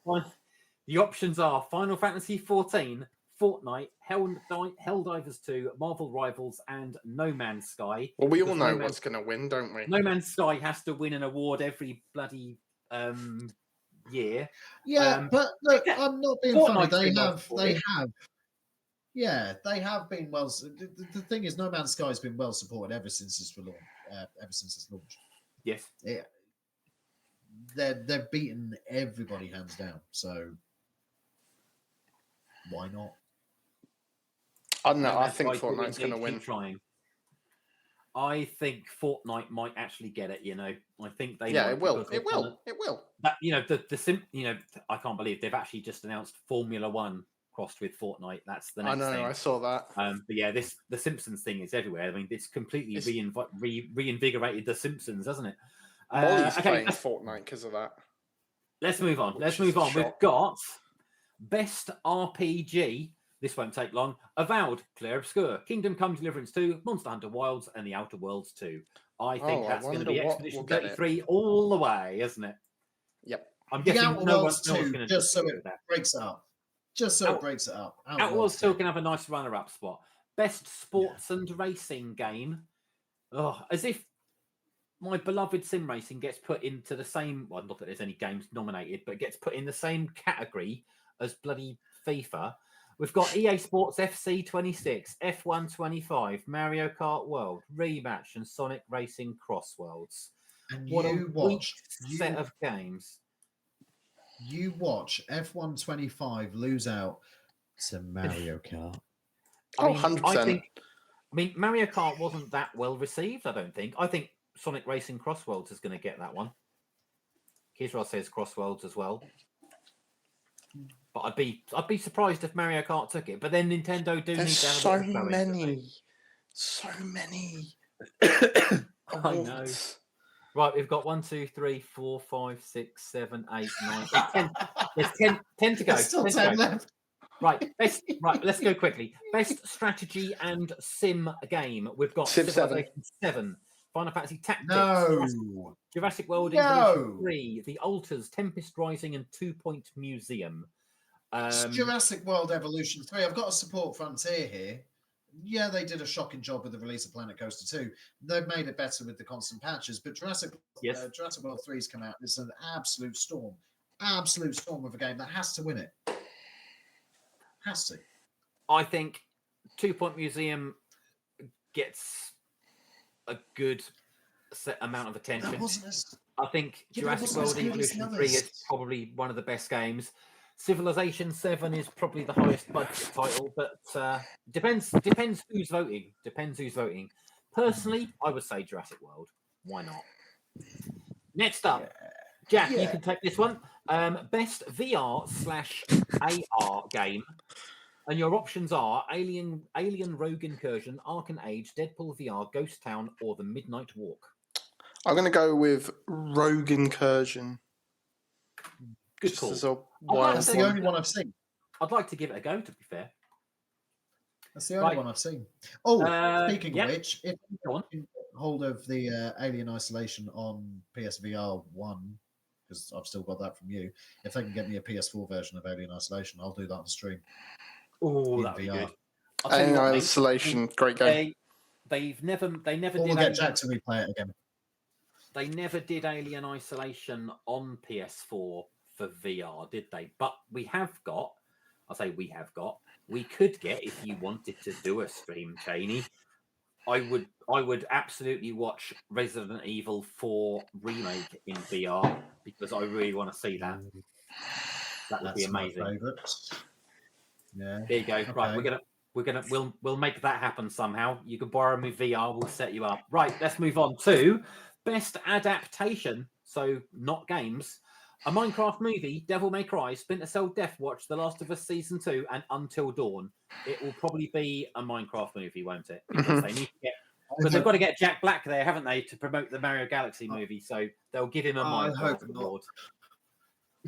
The options are Final Fantasy XIV, Fortnite, Helldivers 2, Marvel Rivals, and No Man's Sky. Well, we all know what's going to win, don't we? No Man's Sky has to win an award every bloody year. Yeah, but look, I'm not being funny. They have been well. The thing is, No Man's Sky has been well supported ever since its launch. Yes. Yeah. they're beaten everybody hands down. So why not? I don't know. No I Man's think Sky do Fortnite's going to indeed win. keep trying. I think Fortnite might actually get it. I think they Yeah, might it will. because It they've done will. It will. That I can't believe they've actually just announced Formula One crossed with Fortnite. That's the I next know. thing. I saw that. But yeah, the Simpsons thing is everywhere. I mean, it's completely reinvigorated the Simpsons, hasn't it? Molly's Okay, playing Fortnite because of that. let's move on. Which Let's is move a on. We've shock. got Best RPG. This won't take long. Avowed, Claire Obscure, Kingdom Come Deliverance 2, Monster Hunter Wilds, and The Outer Worlds 2. I think that's going to be Expedition 33 all the way, isn't it? Yep. I'm The guessing Outer no Worlds one's 2, going to just so disagree it with that. breaks it up. Just so it breaks it up. Outer Worlds 2 can have a nice runner-up spot. Best sports and racing game. Oh, as if my beloved sim racing gets put into the same. Well, not that there's any games nominated, but gets put in the same category as bloody FIFA. We've got EA Sports FC 26, F1 25, Mario Kart World, Rematch, and Sonic Racing Cross Worlds. And What you a weak set of games. You watch F1 25 lose out to Mario Kart. I mean, 100%. I mean, Mario Kart wasn't that well received, I don't think. I think Sonic Racing Cross Worlds is going to get that one. Kisra says Cross Worlds as well. But I'd be surprised if Mario Kart took it. But then Nintendo do There's need to have so a bit of many. So many. I know. Right, we've got 1, 2, 3, 4, 5, 6, 7, 8, 9, 10. There's 10 to go. There's still 10 left. Right, let's go quickly. Best strategy and sim game. We've got Civ 7. 7, Final Fantasy Tactics, No. Jurassic World No. Evolution 3, The Alters, Tempest Rising, and 2 Point Museum. It's Jurassic World Evolution 3. I've got to support Frontier here. Yeah, they did a shocking job with the release of Planet Coaster 2. They've made it better with the constant patches, but Jurassic World 3's come out. It's an absolute storm of a game that has to win it. Has to. I think 2 Point Museum gets a good set amount of attention. I think Jurassic World Evolution 3 is probably one of the best games. Civilization 7 is probably the highest budget title, but depends who's voting. Personally, I would say Jurassic World. Why not? Next up, Jack, you can take this one. Best VR/AR game. And your options are Alien Rogue Incursion, Arkham Age, Deadpool VR, Ghost Town, or The Midnight Walk. I'm going to go with Rogue Incursion. Good call. That's the only one I've seen. I'd like to give it a go, to be fair. That's the only one I've seen. Oh, speaking of which, if you get hold of the Alien Isolation on PSVR 1, because I've still got that from you, if they can get me a PS4 version of Alien Isolation, I'll do that on stream. Oh, that'd be good. Alien Isolation, great game. They never did. We'll get Jack to replay it again. They never did Alien Isolation on PS4 for VR, did they? But we could get, if you wanted to do a stream, Cheney, I would absolutely watch Resident Evil 4 remake in VR because I really want to see that. That would be amazing. Yeah. There you go. Okay. Right, we'll make that happen somehow. You can borrow me VR, we'll set you up. Right, let's move on to best adaptation. So not games. A Minecraft movie, Devil May Cry, Splinter Cell Death Watch, The Last of Us Season 2, and Until Dawn. It will probably be a Minecraft movie, won't it? Because they need to get... Because they've got to get Jack Black there, haven't they, to promote the Mario Galaxy movie. So they'll give him a Minecraft award.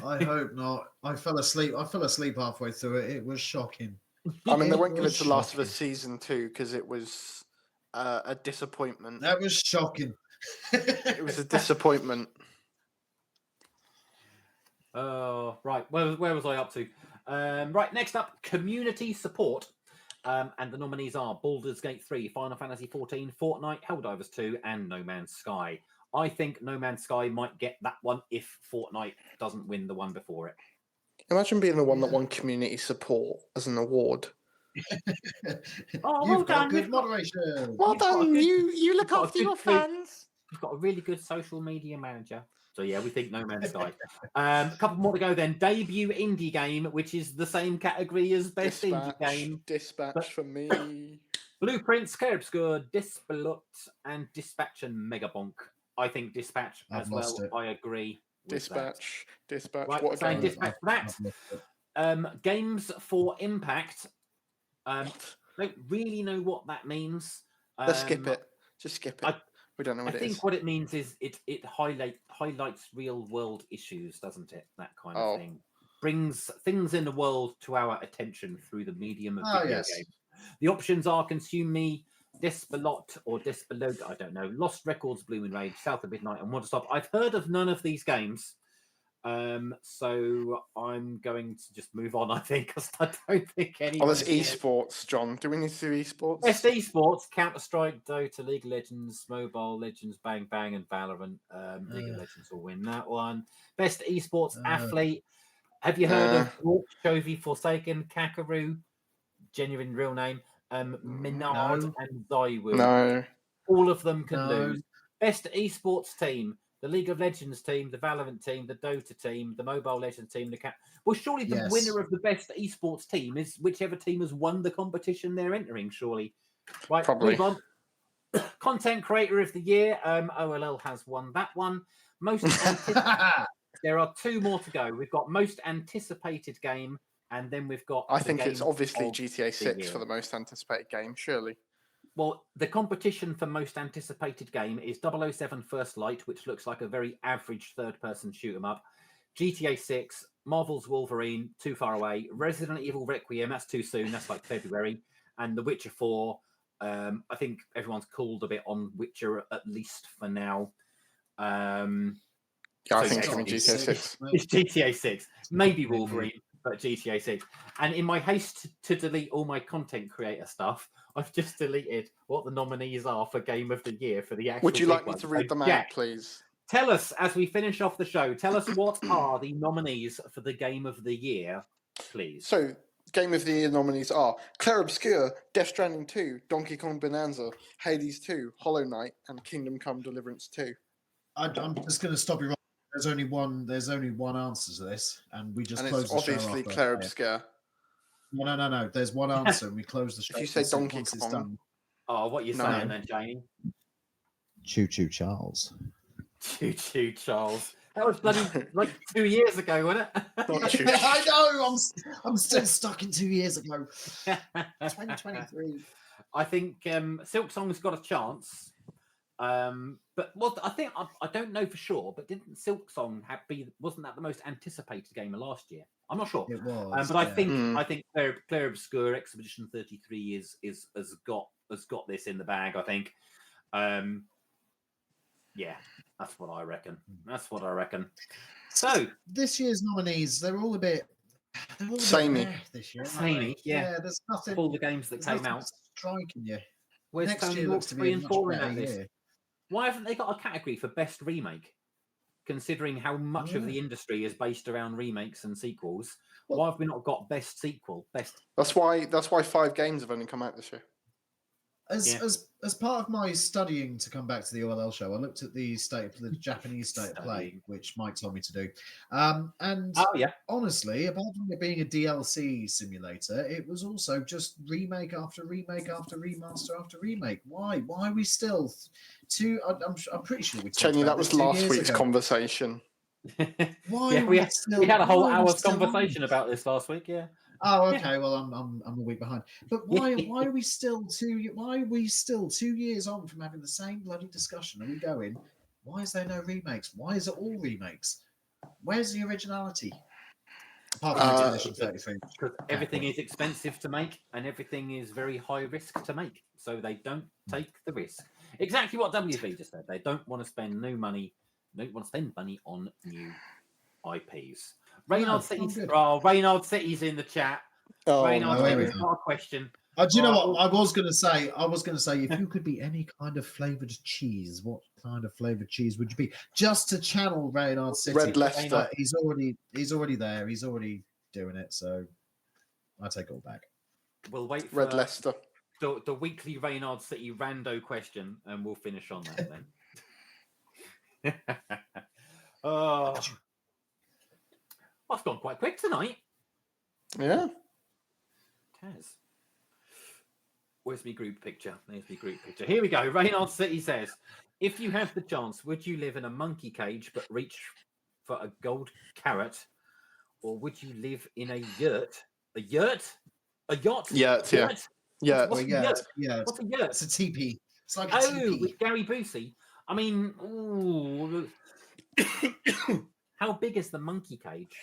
I hope not. I fell asleep halfway through it. It was shocking. I mean, they won't give it to Last of Us Season 2 because it was a disappointment. That was shocking. It was a disappointment. Right. Where was I up to? Right. Next up, community support. And the nominees are Baldur's Gate 3, Final Fantasy 14, Fortnite, Helldivers 2, and No Man's Sky. I think No Man's Sky might get that one if Fortnite doesn't win the one before it. Imagine being the one that won community support as an award. You've got good moderation. Well done. You look after your fans. We've got a really good social media manager. So yeah, we think No Man's Sky. A couple more to go then. Debut indie game, which is the same category as best indie game. Dispatch for me. Blueprints, Clair-Obscur, Dispelot, and Dispatch and Megabonk. I think Dispatch I've as well. lost it. I agree with Dispatch. Right, What a saying game. Dispatch for that. Games for Impact. Don't really know what that means. Let's skip it. Just skip it. We don't know I what it is. think what it means is it highlights real world issues, doesn't it? That kind of thing. Brings things in the world to our attention through the medium of video games. The options are Consume Me, Despelot or Despelot, I don't know, Lost Records, Bloom and Rage, South of Midnight, and Want to Stop. I've heard of none of these games. So I'm going to just move on, I think, because I don't think anyone. There's esports, John. Do we need to do esports? Best esports: Counter-Strike, Dota, League of Legends, Mobile Legends, Bang Bang, and Valorant. League of Legends will win that one. Best esports athlete. Have you heard of Walk, Chovy, Forsaken, Kakaru, genuine real name, Minard, and Zaiwu? No. All of them can lose. Best esports team. The League of Legends team, the Valorant team, the Dota team, the Mobile Legends team, Well, surely the winner of the best esports team is whichever team has won the competition they're entering, surely. Right, probably. Move on. Content Creator of the Year, OLL has won that one. There are two more to go. We've got Most Anticipated Game, and then we've got... I think it's obviously GTA 6 for the Most Anticipated Game, surely. Well, the competition for Most Anticipated Game is 007 First Light, which looks like a very average third-person shoot-'em-up, GTA 6, Marvel's Wolverine, Too Far Away, Resident Evil Requiem, that's too soon, that's like February, and The Witcher 4. I think everyone's called a bit on Witcher, at least for now. I think it's GTA 6. It's GTA 6, maybe Wolverine, but GTA 6. And in my haste to delete all my content creator stuff, I've just deleted what the nominees are for Game of the Year for the actual. Would you like me to read them out, please? Tell us, as we finish off the show, tell us what are the nominees for the Game of the Year, please. So, Game of the Year nominees are Clair-Obscur, Death Stranding 2, Donkey Kong Bonanza, Hades 2, Hollow Knight, and Kingdom Come Deliverance 2. I'm just going to stop you right. There's only one answer to this, and we just close the show. It's obviously Clair-Obscur. No. There's one answer, and we close the show. If you say Donkey Kong. Oh, what are you saying then, Janie? Choo Choo Charles. Choo Choo Charles. That was bloody like 2 years ago, wasn't it? I know. I'm still stuck in 2 years ago. 2023. I think Silk Song's got a chance. But I think I don't know for sure, but didn't Silk Song wasn't that the most anticipated game of last year? I'm not sure. It was, but I think Clair-Obscur Expedition 33 has got this in the bag. I think. Yeah, that's what I reckon. So this year's nominees, they're all a bit samey this year. Samey, yeah. There's nothing. All the games that came out striking you. Where's Next Tony year Hawk looks to be 3 a and much 4 in better that list? year. Why haven't they got a category for best remake? Considering how much of the industry is based around remakes and sequels, why have we not got best sequel? That's why 5 games have only come out this year. As part of my studying to come back to the OLL show, I looked at the Japanese state of play, which Mike told me to do. And honestly, apart from it being a DLC simulator, it was also just remake after remake after remaster after remake. Why? Why are we still I'm pretty sure we talked Cheney, about that was last week's conversation. Why we had a whole hour's conversation about this last week. Yeah. Oh, okay. Well, I'm a week behind. But why are we still 2 years on from having the same bloody discussion? Are we going? Why is there no remakes? Why is it all remakes? Where's the originality? Apart from Expedition 33. Because everything is expensive to make and everything is very high risk to make, so they don't take the risk. Exactly what WV just said. They don't want to spend money on new IPs. Reynard City's in the chat. Reynard City's got a question. Do you know what I was going to say? If you could be any kind of flavored cheese, what kind of flavored cheese would you be? Just to channel Reynard City. Red Leicester. He's already there. He's already doing it. So I take it all back. We'll wait for Red Leicester. The weekly Reynard City rando question, and we'll finish on that then. Oh, I've gone quite quick tonight. Yeah. Taz. Where's my group picture? There's my group picture. Here we go. Reynard City says, if you had the chance, would you live in a monkey cage but reach for a gold carrot? Or would you live in a yurt? A yurt? A yacht? Yurt, yeah. Yurt. What's a yurt? Yeah. What's a yurt? It's a teepee. It's like a Oh, teepee. with Gary Busey. I mean, ooh. How big is the monkey cage?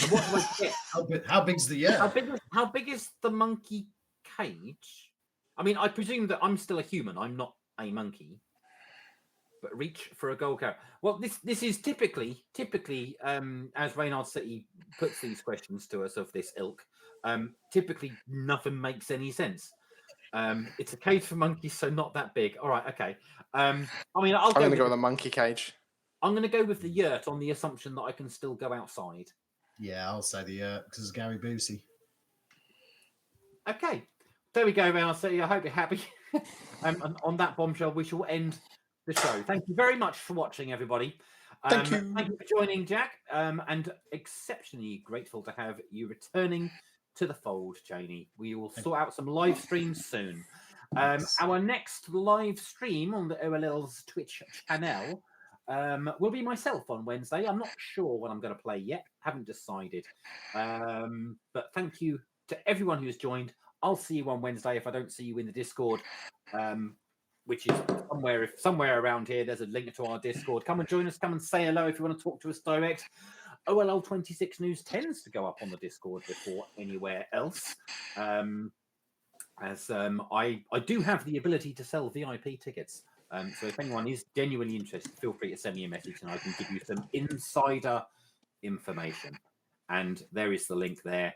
And what do I get? How big's the yurt? How big is the monkey cage? I mean, I presume that I'm still a human. I'm not a monkey. But reach for a gold carrot. Well, this is typically, as Reynard City puts these questions to us of this ilk, typically nothing makes any sense. It's a cage for monkeys, so not that big. All right, okay. I mean, I'm going to go with a monkey cage. I'm going to go with the yurt on the assumption that I can still go outside. Yeah, I'll say the yurt because it's Gary Busey. Okay, there we go, Reynard City. I hope you're happy. And on that bombshell, we shall end the show. Thank you very much for watching, everybody. Thank you. Thank you for joining, Jack. And exceptionally grateful to have you returning to the fold, Janie. We will sort out some live streams soon. Our next live stream on the OLL's Twitch channel will be myself on Wednesday. I'm not sure what I'm going to play yet. Haven't decided. But thank you to everyone who's joined. I'll see you on Wednesday if I don't see you in the Discord. Which is somewhere around here. There's a link to our Discord. Come and join us. Come and say hello if you want to talk to us direct. OLL 26 News tends to go up on the Discord before anywhere else. As I do have the ability to sell VIP tickets. So if anyone is genuinely interested, feel free to send me a message and I can give you some insider information. And there is the link there.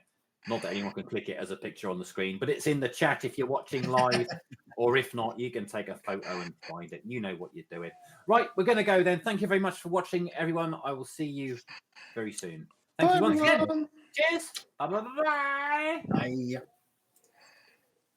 Not that anyone can click it as a picture on the screen, but it's in the chat if you're watching live, or if not, you can take a photo and find it. You know what you're doing. Right, we're going to go then. Thank you very much for watching, everyone. I will see you very soon. Thank you once again. Cheers. Bye-bye. Bye.